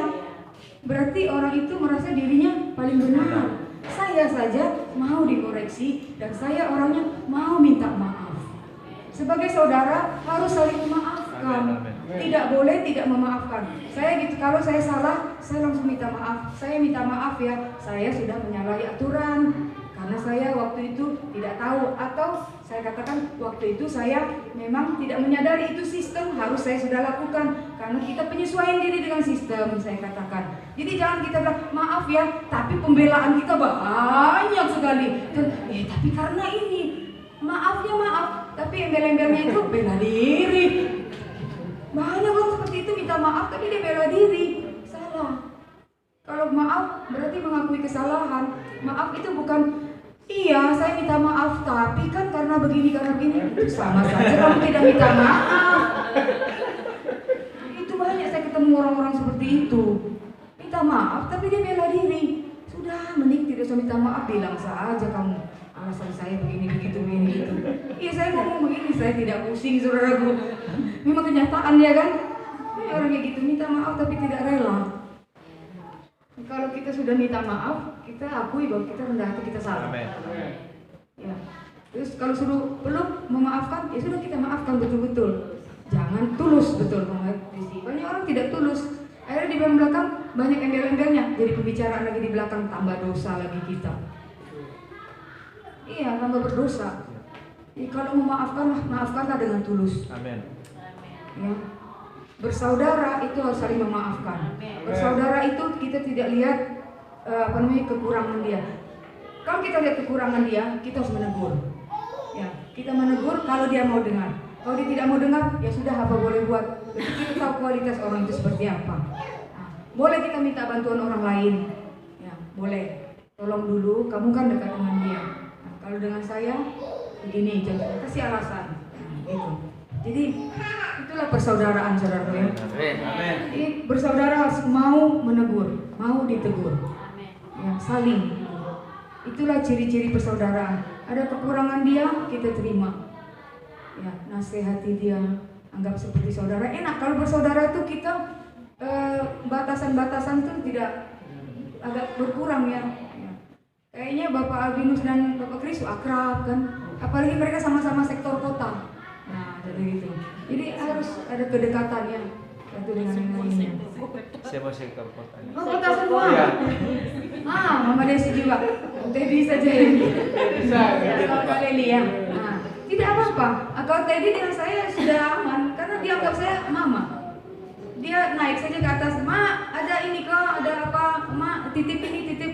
Berarti orang itu merasa dirinya paling benar. Saya saja mau dikoreksi dan saya orangnya mau minta maaf. Sebagai saudara harus saling memaafkan. Tidak boleh tidak memaafkan. Saya gitu, kalau saya salah, saya langsung minta maaf. Saya minta maaf ya, saya sudah menyalahi aturan. Karena saya waktu itu tidak tahu atau saya katakan waktu itu saya memang tidak menyadari itu sistem harus saya sudah lakukan karena kita penyesuaian diri dengan sistem saya katakan. Jadi jangan kita bilang maaf ya, tapi pembelaan kita banyak sekali. Tapi karena ini maafnya maaf, tapi embel-embelnya itu bela diri. Banyak orang seperti itu minta maaf tapi dia bela diri. Salah. Kalau maaf berarti mengakui kesalahan. Maaf itu bukan iya, saya minta maaf, tapi kan karena begini, itu sama saja kamu tidak minta maaf. Itu banyak saya ketemu orang-orang seperti itu. Minta maaf, tapi dia bela diri. Sudah, mending tidak usah minta maaf, bilang saja kamu. Alasan saya begini, begitu. Iya, saya ngomong begini, saya tidak pusing, saudaraku. Memang kenyataan ya kan? Orang kayak gitu, minta maaf tapi tidak rela. Kalau kita sudah minta maaf, kita akui bahwa kita rendah hati, kita salah. Ya. Terus kalau suruh peluk memaafkan, ya sudah kita maafkan betul-betul. Jangan tulus betul mengerti. Banyak orang tidak tulus. Akhirnya di belakang banyak embel-embelnya. Jadi pembicaraan lagi di belakang tambah dosa lagi kita. Iya, tambah berdosa. Ya, kalau memaafkan, maafkanlah dengan tulus. Amin. Ya. Bersaudara itu harus saling memaafkan. Bersaudara itu kita tidak lihat kekurangan dia. Kalau kita lihat kekurangan dia, kita harus menegur. Ya, kita menegur kalau dia mau dengar. Kalau dia tidak mau dengar, ya sudah apa boleh buat. Jadi kita tahu kualitas orang itu seperti apa. Nah, boleh kita minta bantuan orang lain. Ya, boleh. Tolong dulu, kamu kan dekat dengan dia. Nah, kalau dengan saya, begini, jangan kasih alasan. Nah, gitu. Jadi itulah persaudaraan saudara ya. Jadi bersaudara harus mau menegur, mau ditegur. Ya, saling. Itulah ciri-ciri persaudaraan. Ada kekurangan dia, kita terima. Ya, nasihati dia, anggap seperti saudara. Enak kalau bersaudara itu kita batasan-batasan itu tidak agak berkurang ya. Kayaknya Bapak Albinus dan Bapak Kris akrab kan. Apalagi mereka sama-sama sektor kota. Nah, Jadi gitu. Jadi harus ada kedekatan ya satu dengan yang lainnya. Siapa sektor kota? Oh, kota semua. Iya. Mama Desi juga. Teddy saja ini. Bisa. Sama Leli ya. Tidak apa-apa. Kalau Teddy dengan saya sudah aman karena dia anggap saya mama. Dia naik saja ke atas, "Ma, ada ini kok, ada apa? Ma, titip ini, titip."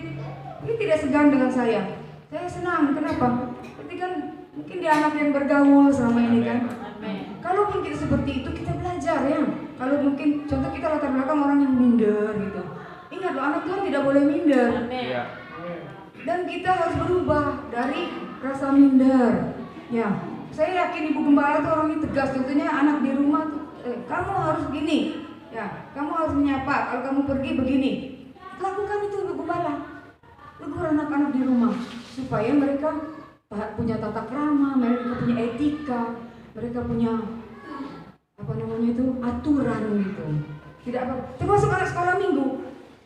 Ini tidak segan dengan saya. Saya senang. Kenapa? Berarti kan mungkin dia anak yang bergaul selama ini kan. Kalaupun kita seperti itu, kita belajar ya. Kalau mungkin contoh kita latar belakang orang yang minder gitu. Ingat loh, anak Tuhan tidak boleh minder. Iya. Dan kita harus berubah dari rasa minder. Ya, saya yakin Ibu Gembala tuh orangnya tegas. Contohnya anak di rumah tuh, kamu harus gini. Ya, kamu harus menyapa. Kalau kamu pergi begini. Lakukan itu Ibu Gembala. Tegur anak-anak di rumah supaya mereka punya tata krama, mereka punya etika, mereka punya apa namanya itu aturan gitu. Tidak apa. Termasuk anak sekolah minggu.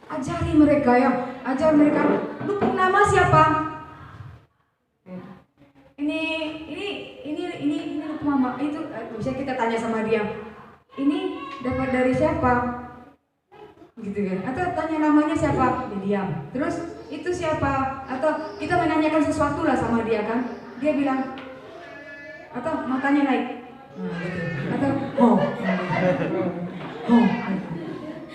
Ajari mereka ya, ajar mereka. Lu nama siapa? Ini mama itu bisa kita tanya sama dia. Ini dapat dari siapa? Gitu kan? Atau tanya namanya siapa? Dia diam. Terus itu siapa? Atau kita menanyakan sesuatu lah sama dia kan? Dia bilang atau matanya naik. Gitu. Atau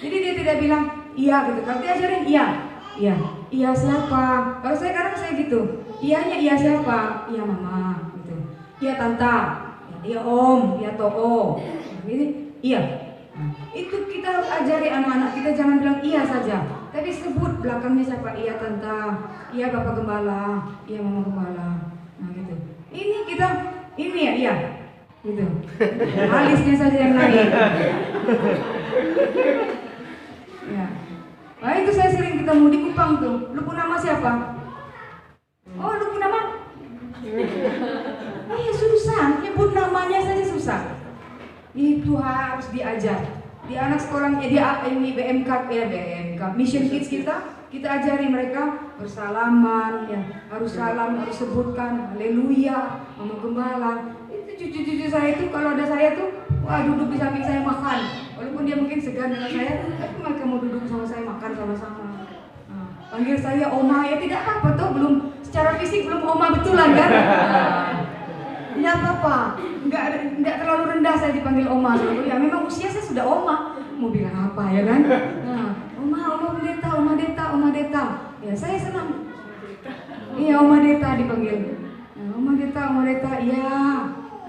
Jadi dia tidak bilang iya gitu. Kalau dia ajarin iya siapa? Kalau saya kadang saya gitu. Iyanya iya siapa? Iya mama gitu. Iya tante. Iya om. Iya toko. Jadi iya. Itu kita harus ajari anak-anak kita, jangan bilang iya saja, tapi sebut belakangnya siapa. Iya tante, iya bapak gembala, iya mama gembala. Nah gitu. Ini kita ini ya iya gitu. Alisnya saja yang naik. Ya. Nah itu saya sering ketemu di Kupang tuh. Lu pun nama siapa? Oh lu pun nama? Iya susah, nyebut namanya saja susah. Itu harus diajar. Di anak sekolahnya dia ini BMK Mission Kids kita ajari mereka bersalaman ya, harus salam, harus sebutkan haleluya, mama gembala. Itu cucu-cucu saya itu kalau ada saya tuh wah duduk di samping saya makan. Walaupun dia mungkin segan dengan saya, tapi mereka mau duduk sama saya makan sama-sama. Nah, panggil saya oma ya tidak apa tuh, belum secara fisik belum oma betulan kan. Tidak apa-apa, nggak terlalu rendah saya dipanggil oma. Ya memang usia saya sudah oma. Mau bilang apa ya kan? Nah, oma deta. Ya saya senang. Iya oma deta dipanggil. Nah, oma deta. Iya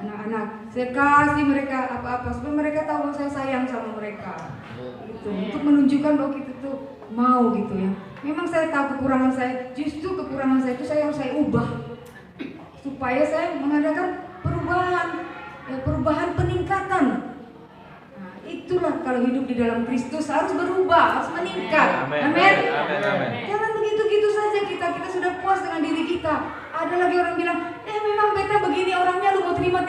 anak-anak. Saya kasih mereka apa-apa supaya mereka tahu bahwa saya sayang sama mereka. Gitu. Untuk menunjukkan bahwa kita tuh mau gitu ya. Memang saya tahu kekurangan saya. Justru kekurangan saya itu harus saya ubah. Supaya saya mengadakan perubahan peningkatan. Nah, itulah kalau hidup di dalam Kristus harus berubah, harus meningkat. Amin. Jangan begitu-gitu saja kita sudah puas dengan diri kita. Ada lagi orang bilang, memang beta begini orangnya, lu mau terima,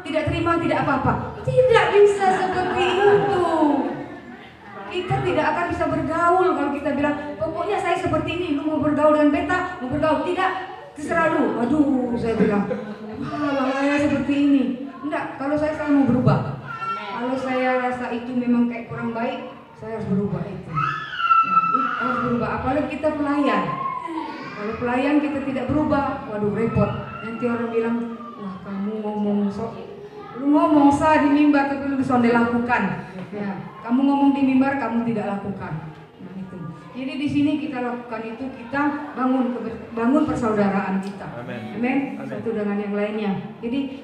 tidak terima, tidak apa-apa. Tidak bisa seperti itu. Kita tidak akan bisa bergaul kalau kita bilang, pokoknya saya seperti ini, lu mau bergaul dengan beta, mau bergaul tidak. Terserah lu. Aduh, saya bilang, saya seperti ini. Enggak, kalau saya mau berubah. Kalau saya rasa itu memang kayak kurang baik, saya harus berubah itu. Nah, harus berubah. Apalagi kita pelayan. Kalau pelayan kita tidak berubah, waduh repot. Nanti orang bilang, wah kamu ngomong lu ngomong sah di mimbar tapi lu bisa lakukan. Ya, kamu ngomong di mimbar, kamu tidak lakukan. Jadi di sini kita lakukan itu, kita bangun persaudaraan kita. Amin. Satu dengan yang lainnya. Jadi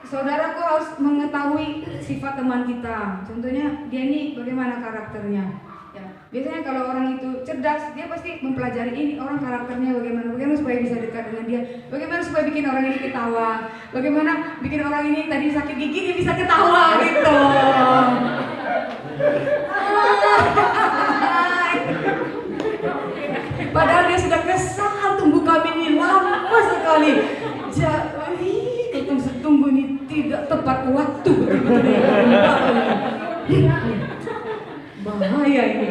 saudaraku harus mengetahui sifat teman kita. Contohnya dia ini bagaimana karakternya. Ya, biasanya kalau orang itu cerdas, dia pasti mempelajari ini orang karakternya bagaimana supaya bisa dekat dengan dia. Bagaimana supaya bikin orang ini ketawa. Bagaimana bikin orang ini tadi sakit gigi dia bisa ketawa gitu. Padahal dia sudah kesal, tunggu kami ini lama sekali. Tunggu ini tidak tepat waktu. Bahaya ini.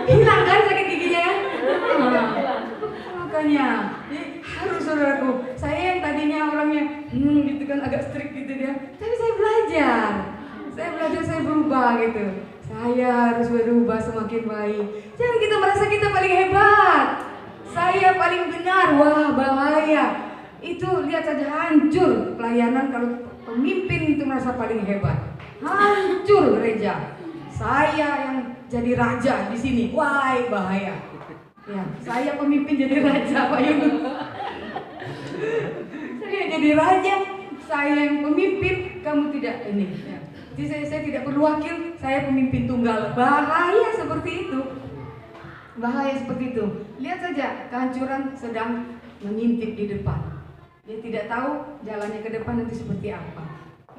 Hilang kan sakit giginya ya? Makanya harus saudaraku. Saya yang tadinya orangnya berubah gitu. Saya harus berubah semakin baik. Jangan kita merasa kita paling hebat. Saya paling benar. Wah, bahaya. Itu lihat saja hancur pelayanan kalau pemimpin itu merasa paling hebat. Hancur gereja. Saya yang jadi raja di sini. Wah, bahaya. Ya, saya pemimpin jadi raja, Pak Yunus. Saya jadi raja, saya yang pemimpin, kamu tidak ini. Ya. Jadi saya tidak perlu wakil, saya pemimpin tunggal. Bahaya seperti itu. Bahaya seperti itu. Lihat saja, kehancuran sedang mengintip di depan. Dia tidak tahu jalannya ke depan nanti seperti apa.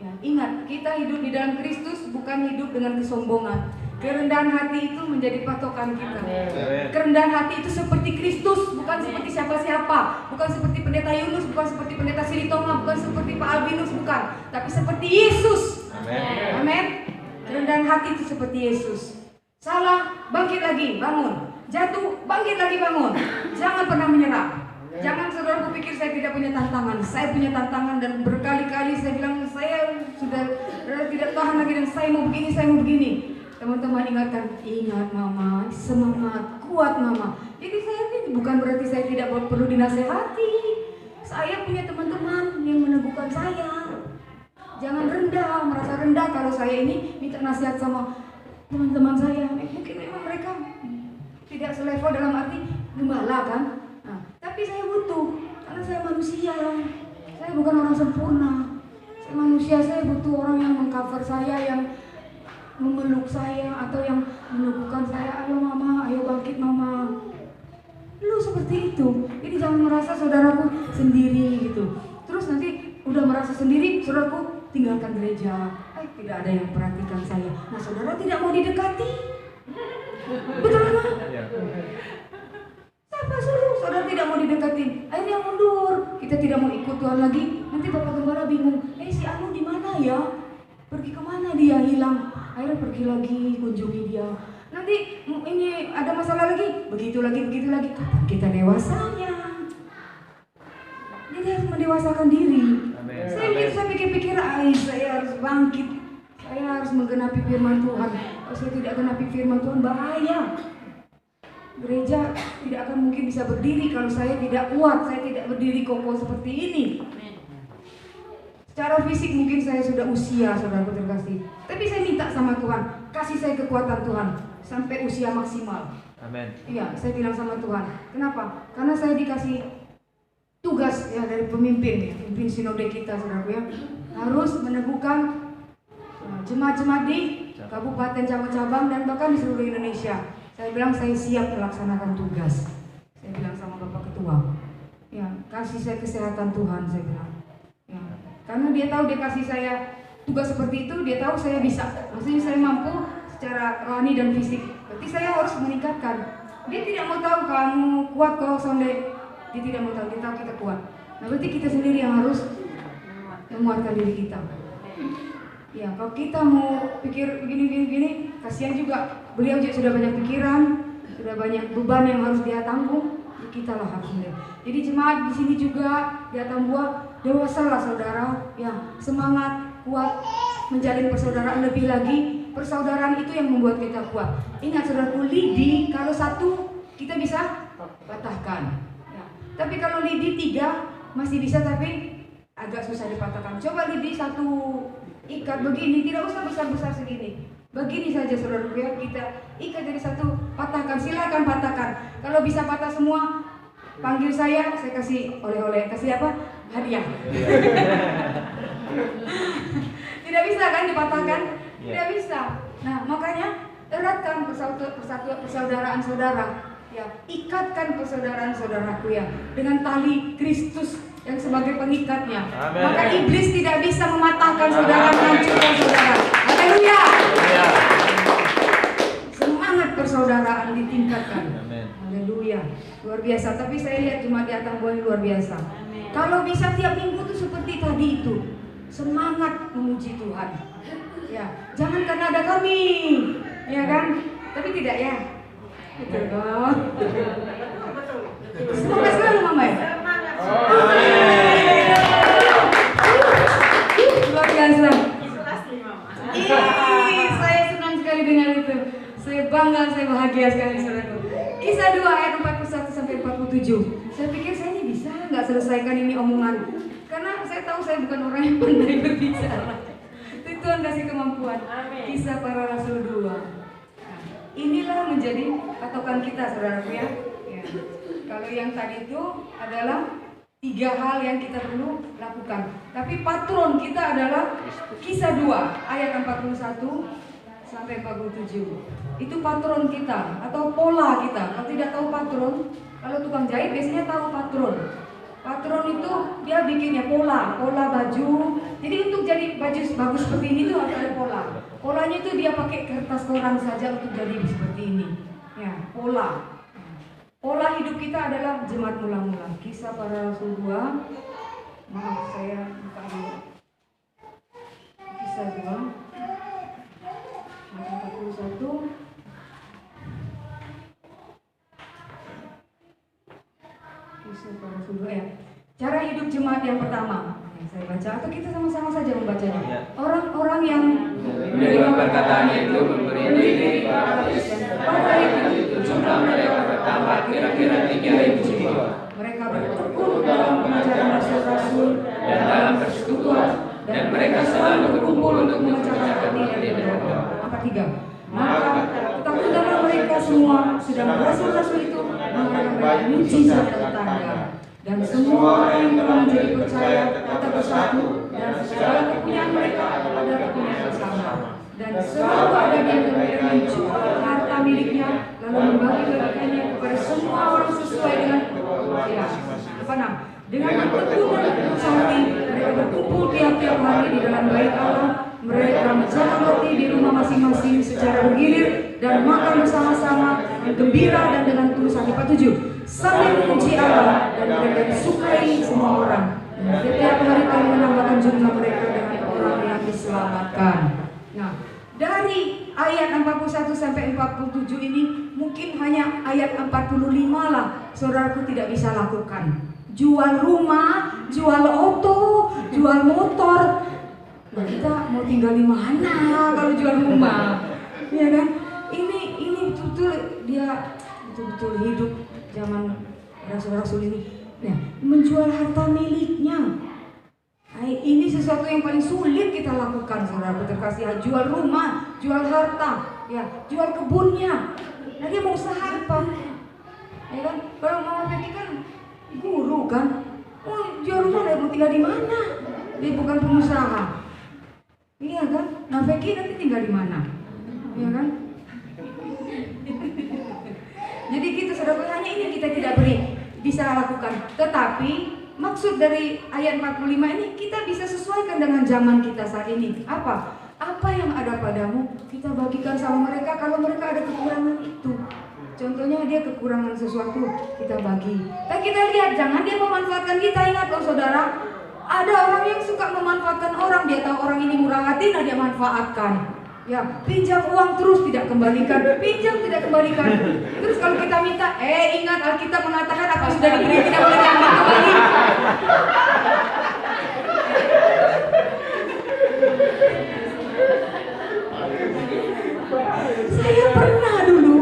Ya, ingat, kita hidup di dalam Kristus bukan hidup dengan kesombongan. Kerendahan hati itu menjadi patokan kita. Kerendahan hati itu seperti Kristus, bukan seperti siapa-siapa, bukan seperti pendeta Yunus, bukan seperti pendeta Silitonga, bukan seperti Pak Albinus, bukan, tapi seperti Yesus. Amin. Kerendahan hati itu seperti Yesus. Salah, bangkit lagi, bangun. Jatuh, bangkit lagi, bangun. Jangan pernah menyerah. Jangan saudara pikir saya tidak punya tantangan. Saya punya tantangan dan berkali-kali saya bilang saya sudah tidak tahan lagi dan saya mau begini, saya mau begini. Teman-teman ingatkan, ingat mama, semangat, kuat mama. Jadi saya ini bukan berarti saya tidak perlu dinasehati. Saya punya teman-teman yang meneguhkan saya. Jangan rendah, merasa rendah kalau saya ini minta nasihat sama teman-teman saya. Mungkin memang mereka tidak selevel dalam arti gembala kan. Nah, tapi saya butuh, karena saya manusia. Saya bukan orang sempurna. Saya manusia, saya butuh orang yang mengcover saya, yang memeluk saya atau yang meneguhkan saya. Ayo mama, ayo bangkit mama. Lu seperti itu. Jadi jangan merasa saudaraku sendiri gitu. Terus nanti udah merasa sendiri, saudaraku tinggalkan gereja. Tidak ada yang perhatikan saya. Nah, saudara tidak mau didekati. Betul kan? Siapa suruh saudara tidak mau didekati? Akhirnya mundur. Kita tidak mau ikut Tuhan lagi. Nanti Bapak Gembala bingung. Si Anu di mana ya? Pergi kemana dia? Hilang. Akhirnya pergi lagi, kunjungi dia. Nanti ini ada masalah lagi, begitu lagi. Kapan kita dewasanya? Jadi harus mendewasakan diri. Amen. Saya pikir-pikir, saya harus bangkit. Saya harus menggenapi firman Tuhan. Kalau saya tidak genapi firman Tuhan, bahaya. Gereja tidak akan mungkin bisa berdiri kalau saya tidak kuat. Saya tidak berdiri kokoh seperti ini. Secara fisik mungkin saya sudah usia, saudaraku terkasih. Tapi saya minta sama Tuhan, kasih saya kekuatan Tuhan sampai usia maksimal. Amin. Iya, saya bilang sama Tuhan. Kenapa? Karena saya dikasih tugas ya dari pemimpin sinode kita, saudaraku ya, harus meneguhkan jemaat-jemaat di kabupaten, cabang-cabang dan bahkan di seluruh Indonesia. Saya bilang saya siap melaksanakan tugas. Saya bilang sama Bapak Ketua, ya kasih saya kesehatan Tuhan, saya bilang. Ya. Karena dia tahu dia kasih saya tugas seperti itu, dia tahu saya bisa. Maksudnya saya mampu secara rohani dan fisik. Berarti saya harus meningkatkan. Dia tidak mau tahu kamu kuat kok sonde. Dia tidak mau tahu, dia tahu kita kuat. Nah berarti kita sendiri yang harus menguatkan diri kita. Ya kalau kita mau pikir begini, kasihan juga. Beliau juga sudah banyak pikiran, sudah banyak beban yang harus dia tanggung. Kita lah harusnya. Jadi jemaat di sini juga di Atambua, dewasalah saudara, ya semangat, kuat, menjalin persaudaraan lebih lagi. Persaudaraan itu yang membuat kita kuat. Ingat saudaraku, lidi kalau satu kita bisa patahkan. Ya. Tapi kalau lidi 3 masih bisa, tapi agak susah dipatahkan. Coba lidi satu ikat begini, tidak usah besar-besar segini. Begini saja saudaraku ya, kita ikat jadi satu, patahkan, silakan patahkan. Kalau bisa patah semua, panggil saya kasih oleh-oleh, kasih apa? Hadiah. Tidak bisa kan dipatahkan? Tidak bisa. Nah makanya eratkan persaudaraan saudara. Ya, ikatkan persaudaraan saudaraku ya dengan tali Kristus yang sebagai pengikatnya. Amen. Maka iblis tidak bisa mematahkan saudara, menghancurkan saudara. Haleluya. Semangat persaudaraan ditingkatkan. Haleluya. Luar biasa. Tapi saya lihat cuma di Atambua ini luar biasa. Amen. Kalau bisa tiap minggu tuh seperti tadi itu, semangat memuji Tuhan. Ya, jangan karena ada kami, ya kan? Tapi tidak ya. Betul dong. Semoga selalu mama ya. Luar biasa. Saya dengar itu. Saya bangga, saya bahagia sekali saudaraku. Kisah 2 ayat 41 sampai 47. Saya pikir saya ini bisa nggak selesaikan ini omongan. Karena saya tahu saya bukan orang yang pandai berbicara. Tuhan kasih kemampuan. Kisah Para Rasul 2. Nah, inilah menjadi patokan kita saudaraku ya. Kalau yang tadi itu adalah 3 hal yang kita perlu lakukan. Tapi patron kita adalah Kisah 2 ayat 41 sampai 47. Itu patron kita atau pola kita. Kalau tidak tahu patron, kalau tukang jahit biasanya tahu patron. Patron itu dia bikinnya pola baju. Jadi untuk jadi baju bagus seperti ini tuh harus ada pola. Polanya itu dia pakai kertas koran saja untuk jadi seperti ini. Ya, pola. Pola hidup kita adalah jemaat mula-mula. Kisah Para Rasul 2. Maaf saya buka dulu. Kisah 2 ayat 41. Kisah Para Rasul 2 ya. Cara hidup jemaat yang pertama. Saya baca atau kita sama-sama saja membacanya. Ya. Orang-orang yang menerima perkataan itu memberi diri kepada Kristus. Pada itu jumlah mereka bertambah kira-kira 3.000 jiwa. Mereka bertekun dalam pengajaran rasul-rasul Dan dalam persekutuan, dan mereka selalu berkumpul untuk memecahkan hati dan berdoa. Angka 3. Maka ketakutanlah mereka semua sedang rasul-rasul itu mengadakan banyak mujizat dan tanda. Dan semua orang yang telah menjadi percaya tetap bersatu, dan segala kepunyaan mereka adalah kepunyaan bersama. Dan selalu ada yang menjual harta miliknya lalu membagi-bagikannya kepada semua orang sesuai dengan kebutuhan. Apa nam? Dengan bertekun dan tulus hati, mereka berkumpul tiap-tiap hari di dalam bait Allah. Mereka menjaga roti di rumah masing-masing secara bergilir dan makan bersama-sama dengan gembira dan dengan tulus hati. 47. Sambil memuji Allah dan mereka disukai semua orang. Dan setiap hari kami menambahkan jumlah mereka dengan orang yang diselamatkan. Nah, dari ayat 41 sampai 47 ini mungkin hanya ayat 45 lah saudaraku tidak bisa lakukan. Jual rumah, jual auto, jual motor. Nah, kita mau tinggal di mana kalau jual rumah? Ya kan? Ini betul-betul dia betul-betul hidup zaman rasul-rasul ini. Ya, menjual harta miliknya. Nah, ini sesuatu yang paling sulit kita lakukan, saudara terkasih. Jual rumah, jual harta, ya, jual kebunnya. Nah, dia mau usaha apa? Ya kan? Kalau Mama Peggy kan guru kan, oh jual rumah dia mau tinggal di mana? Dia bukan pengusaha. Iya kan? Nah, Peggy nanti tinggal di mana? Iya kan? Jadi gitu, saudara, hanya ini yang kita tidak bisa lakukan. Tetapi maksud dari ayat 45 ini kita bisa sesuaikan dengan zaman kita saat ini. Apa? Apa yang ada padamu kita bagikan sama mereka kalau mereka ada kekurangan itu. Contohnya dia kekurangan sesuatu, kita bagi. Tapi kita lihat, jangan dia memanfaatkan kita. Ingat loh saudara, ada orang yang suka memanfaatkan orang. Dia tahu orang ini murah hati, nah dia manfaatkan. Ya, pinjam uang terus tidak kembalikan, pinjam tidak kembalikan. Terus kalau kita minta, ingat Alkitab mengatakan apa sudah diberi tidak boleh diambil kembali. Saya pernah dulu,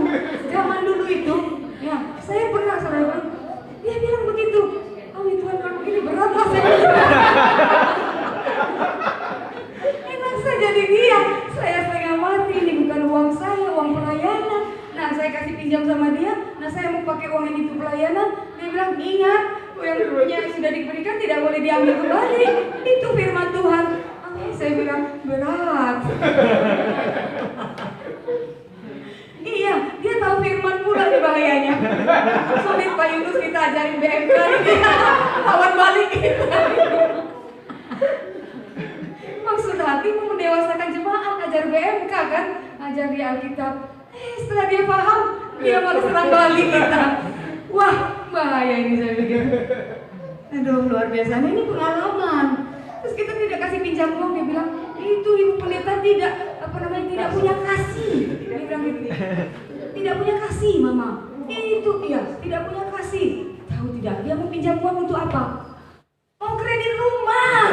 zaman dulu itu, ya, saya pernah saudara, dia bilang begitu. Oh Tuhan, kalau begini berat lah saya. Enak saja di dia. Saya setengah mati, ini bukan uang saya, uang pelayanan. Nah, saya kasih pinjam sama dia. Nah, saya mau pakai uang ini untuk pelayanan. Dia bilang, ingat, yang sudah diberikan tidak boleh diambil kembali. Itu firman Tuhan. Saya bilang, berat. Iya, dia tahu firman pula nih bahayanya. Sulit Pak Yunus kita ajarin BMK ini. Lawan balik kita. Maksud hati mau mendewasakan jemaat, ajar BMK kan, ajar di Alkitab. Setelah dia paham, dia malah serang balik kita. Wah, bahaya ini saya pikir. Aduh, luar biasa. Ini pengalaman. Terus kita tidak kasih pinjam uang, dia bilang, itu ibu pendeta tidak punya kasih. Dia bilang gitu. Tidak punya kasih, Mama. Itu dia, tidak punya kasih. Tahu tidak, dia mau pinjam uang untuk apa? Mau kredit rumah.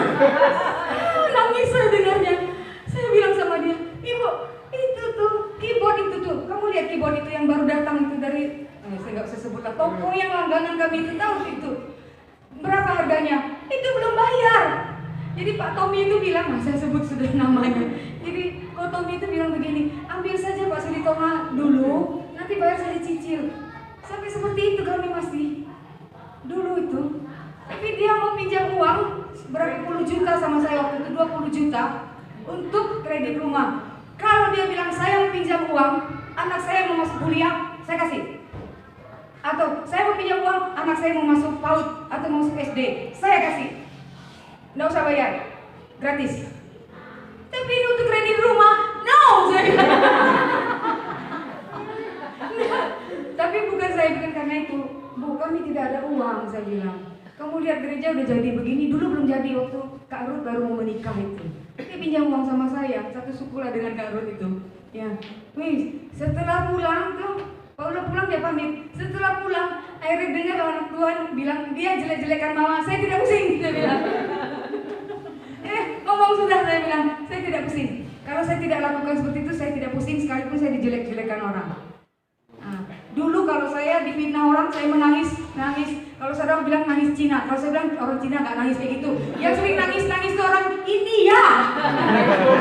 Nangis saya dengarnya. Saya bilang sama dia, Ibu, itu tuh saya sebut sudah namanya. Jadi Tommy itu bilang begini, ambil saja Pak Suditonga dulu, nanti bayar saya cicil. Sampai seperti itu kami masih dulu itu. Tapi dia mau pinjam uang berapa puluh juta sama saya waktu itu, 20 juta untuk kredit rumah. Kalau dia bilang saya mau pinjam uang, anak saya mau masuk kuliah, saya kasih. Atau saya mau pinjam uang, anak saya mau masuk PAUD atau mau masuk SD, saya kasih. Nggak usah bayar, gratis. Tapi ini untuk kredit rumah, no, saya bilang. Nah, tapi bukan saya bilang karena itu, Bu, kami tidak ada uang, saya bilang. Kamu lihat gereja udah jadi begini, dulu belum jadi waktu Kak Ruth baru mau menikah itu. Dia pinjam uang sama saya, satu suku lah dengan Kak Ruth itu. Ya, wih, setelah pulang tuh, kalau pulang dia pamit. Setelah pulang, akhirnya dengar anak Tuhan bilang dia jelek-jelekan mama. Saya tidak pusing, dia bilang. Ngomong sudah, saya bilang, saya tidak pusing. Kalau saya tidak lakukan seperti itu, saya tidak pusing sekalipun saya dijelek-jelekan orang. Nah, dulu kalau saya difitnah orang, saya menangis. Kalau saudara bilang nangis Cina, kalau saya bilang orang Cina nggak nangis kayak gitu. Yang sering nangis itu orang India.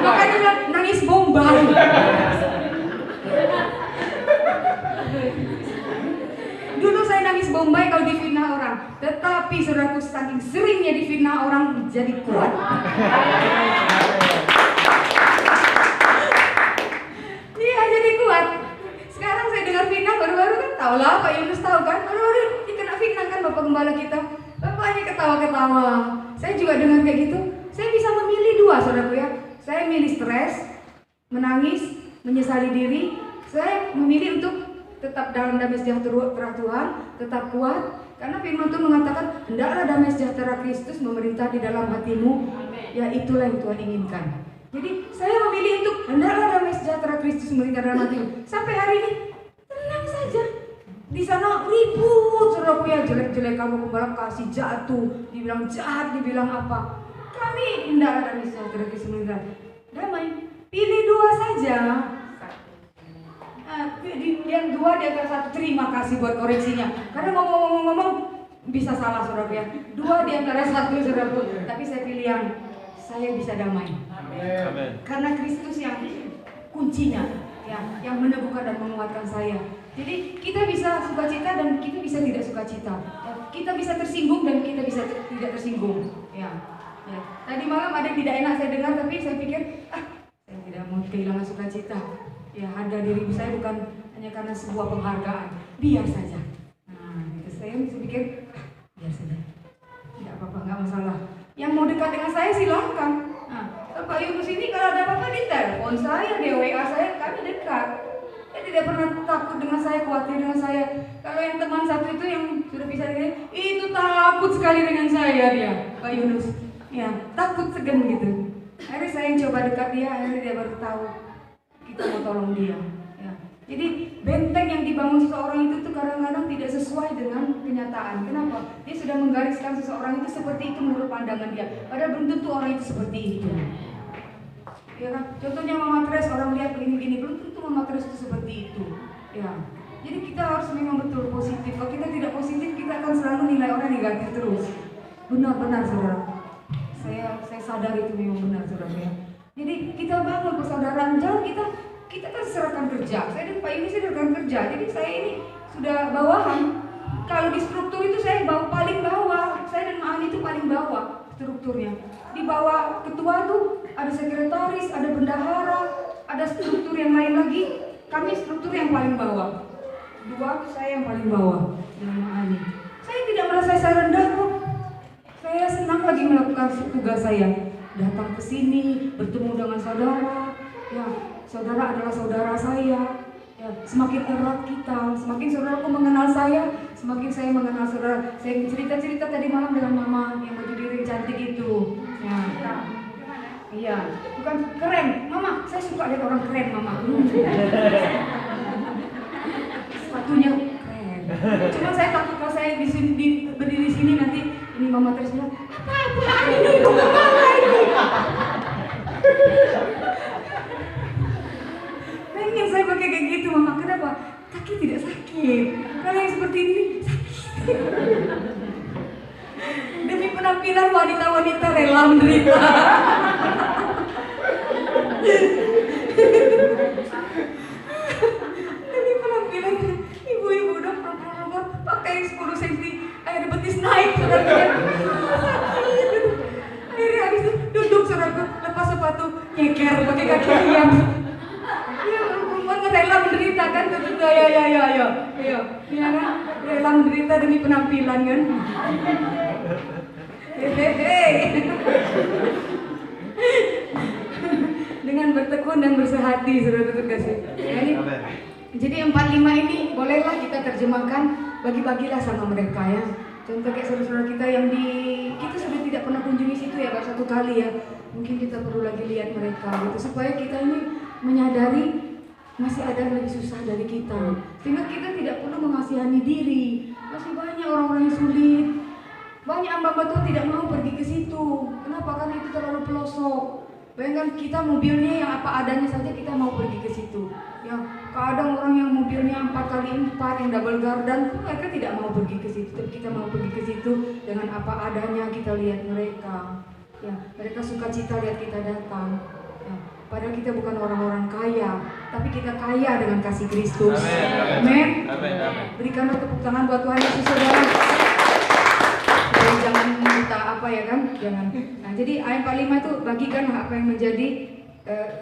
Makanya bilang nangis Bombay. Dulu saya nangis Bombay kalau difitnah orang. Tetapi saudaraku saking seringnya difitnah orang jadi kuat. Iya jadi kuat. Sekarang saya dengar fitnah baru-baru kan tahu lah Pak Yunus tahu kan. Baru-baru dikena fitnah kan Bapak Gembala kita. Bapaknya ketawa-ketawa. Saya juga dengar kayak gitu. Saya bisa memilih dua saudaraku ya. Saya milih stres, menangis, menyesali diri. Saya memilih untuk tetap dalam damai sejahtera Tuhan, tetap kuat. Karena firman Tuhan mengatakan, hendaklah damai sejahtera Kristus memerintah di dalam hatimu. Ya itulah yang Tuhan inginkan. Jadi saya memilih untuk hendaklah damai sejahtera Kristus memerintah dalam hatimu. Sampai hari ini tenang saja. Di sana ribut, saudaraku ya, jelek-jelek kamu pembalap kasih jatuh, dibilang jahat, dibilang apa. Kami hendaklah damai sejahtera Kristus memerintah. Damai, pilih dua saja. Yang dua di antara satu, terima kasih buat koreksinya. Karena ngomong-ngomong bisa salah saudaraku ya. Dua di antara satu saudaraku. Tapi saya pilih yang saya bisa damai. Amin. Karena Kristus yang kuncinya, ya, yang meneguhkan dan menguatkan saya. Jadi kita bisa sukacita dan kita bisa tidak sukacita. Ya, kita bisa tersinggung dan kita bisa tidak tersinggung. Ya. Tadi malam ada yang tidak enak saya dengar, tapi saya pikir saya tidak mau kehilangan sukacita. Ya, harga diri saya bukan hanya karena sebuah penghargaan, biar saja. Nah, itu saya bisa pikir, biar saja, tidak apa-apa, nggak masalah. Yang mau dekat dengan saya silakan. Nah, Pak Yunus ini kalau ada apa-apa di telepon saya, di WA saya, kami dekat. Dia tidak pernah takut dengan saya, khawatir dengan saya. Kalau yang teman satu itu yang sudah bisa dengar, itu takut sekali dengan saya dia, Pak Yunus. Ya, takut segan gitu. Akhirnya saya yang coba dekat dia, akhirnya dia baru tahu kita mau tolong dia. Ya. Jadi benteng yang dibangun seseorang itu tuh kadang-kadang tidak sesuai dengan kenyataan. Kenapa? Dia sudah menggariskan seseorang itu seperti itu menurut pandangan dia. Padahal belum tentu orang itu seperti itu. Ya kan? Contohnya Mama Tres, orang lihat begini-begini, belum tentu Mama Tres itu seperti itu. Ya. Jadi kita harus memang betul positif. Kalau kita tidak positif, kita akan selalu nilai orang negatif terus. Benar-benar saudara. Saya sadar itu memang benar saudara ya. Jadi kita bangun persaudaraan, jangan kita kan serahkan kerja. Saya dan Pak ini serahkan kerja. Jadi saya ini sudah bawahan. Kalau di struktur itu saya paling bawah. Saya dan Ma'ani itu paling bawah strukturnya. Di bawah ketua tuh ada sekretaris, ada bendahara, ada struktur yang lain lagi. Kami struktur yang paling bawah. Dua saya yang paling bawah dengan Ma'ani. Saya tidak merasa saya rendah kok. Saya senang lagi melakukan tugas saya. Datang ke sini, bertemu dengan saudara. Ya, saudara adalah saudara saya. Ya, semakin erat kita, semakin saudaraku mengenal saya, semakin saya mengenal saudara. Saya cerita-cerita tadi malam dengan Mama yang baju biru cantik itu. Ya, iya, bukan keren. Mama, saya suka lihat orang keren, Mama. Sepatunya keren. Cuma saya takut kalau saya berdiri di sini nanti ini Mama terus bilang, apa ini Mama ini? Pengen saya pakai kayak gitu Mama, kenapa? Kaki tidak sakit. Kalau yang seperti ini sakit. Demi penampilan wanita-wanita rela menderita. nyeker pakai kaki ayam. Ya, perempuan rela menderita kan, tuh ya kan, rela menderita demi penampilan kan. Hehehe. Dengan bertekun dan bersehati, saudara kasih. Jadi 45 ini bolehlah kita terjemahkan, bagi-bagilah sama mereka ya. Contoh kayak saudara-saudara kita yang kita sudah tidak pernah kunjungi situ ya, baru satu kali ya. Mungkin kita perlu lagi lihat mereka gitu, supaya kita ini menyadari masih ada yang lebih susah dari kita. Sehingga kita tidak perlu mengasihani diri. Masih banyak orang-orang yang sulit. Banyak hamba Tuhan tidak mau pergi ke situ. Kenapa? Karena itu terlalu pelosok. Bayangkan kita mobilnya yang apa adanya saja kita mau pergi ke situ. Ya, kadang orang yang mobilnya 4x4 yang double garden, mereka tidak mau pergi ke situ. Tapi kita mau pergi ke situ dengan apa adanya, kita lihat mereka. Ya, mereka sukacita lihat kita datang. Ya, padahal kita bukan orang-orang kaya, tapi kita kaya dengan kasih Kristus. Amin. Berikanlah tepuk tangan buat Tuhan Yesus, saudara. Jadi jangan kita apa ya kan, jangan. Nah, jadi ayat 45 itu bagikanlah apa yang menjadi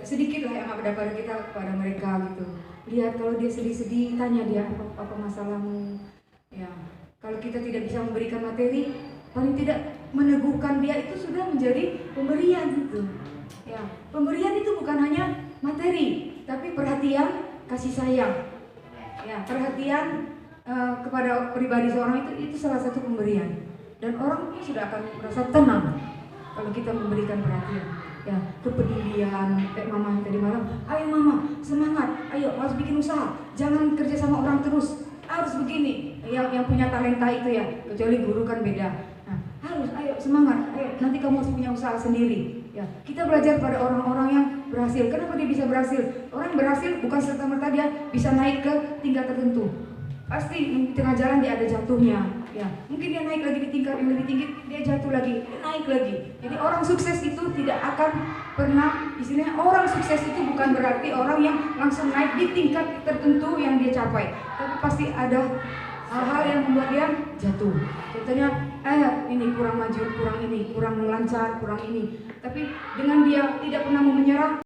sedikitlah yang ada pada kita kepada mereka gitu. Lihat kalau dia sedih-sedih, tanya dia apa masalahmu. Ya, kalau kita tidak bisa memberikan materi, paling tidak meneguhkan dia, itu sudah menjadi pemberian gitu. Ya, pemberian itu bukan hanya materi, tapi perhatian, kasih sayang. Ya, perhatian kepada pribadi seorang itu salah satu pemberian. Dan orang sudah akan merasa tenang kalau kita memberikan perhatian. Ya, kepedulian, kayak mama tadi malam, ayo mama, semangat, ayo harus bikin usaha, jangan kerja sama orang terus, harus begini. Yang punya talenta itu ya, kecuali guru kan beda. Nah, harus, ayo semangat, ayo nanti kamu harus punya usaha sendiri. Ya, kita belajar pada orang-orang yang berhasil. Kenapa dia bisa berhasil? Orang berhasil bukan serta-merta dia bisa naik ke tingkat tertentu. Pasti di tengah jalan dia ada jatuhnya. Ya, mungkin dia naik lagi di tingkat yang lebih tinggi, dia jatuh lagi, dia naik lagi. Jadi orang sukses itu tidak akan pernah, istilahnya orang sukses itu bukan berarti orang yang langsung naik di tingkat tertentu yang dia capai. Tapi pasti ada hal-hal yang membuat dia jatuh. Contohnya, ini kurang maju, kurang ini, kurang lancar, kurang ini. Tapi dengan dia tidak pernah mau menyerah,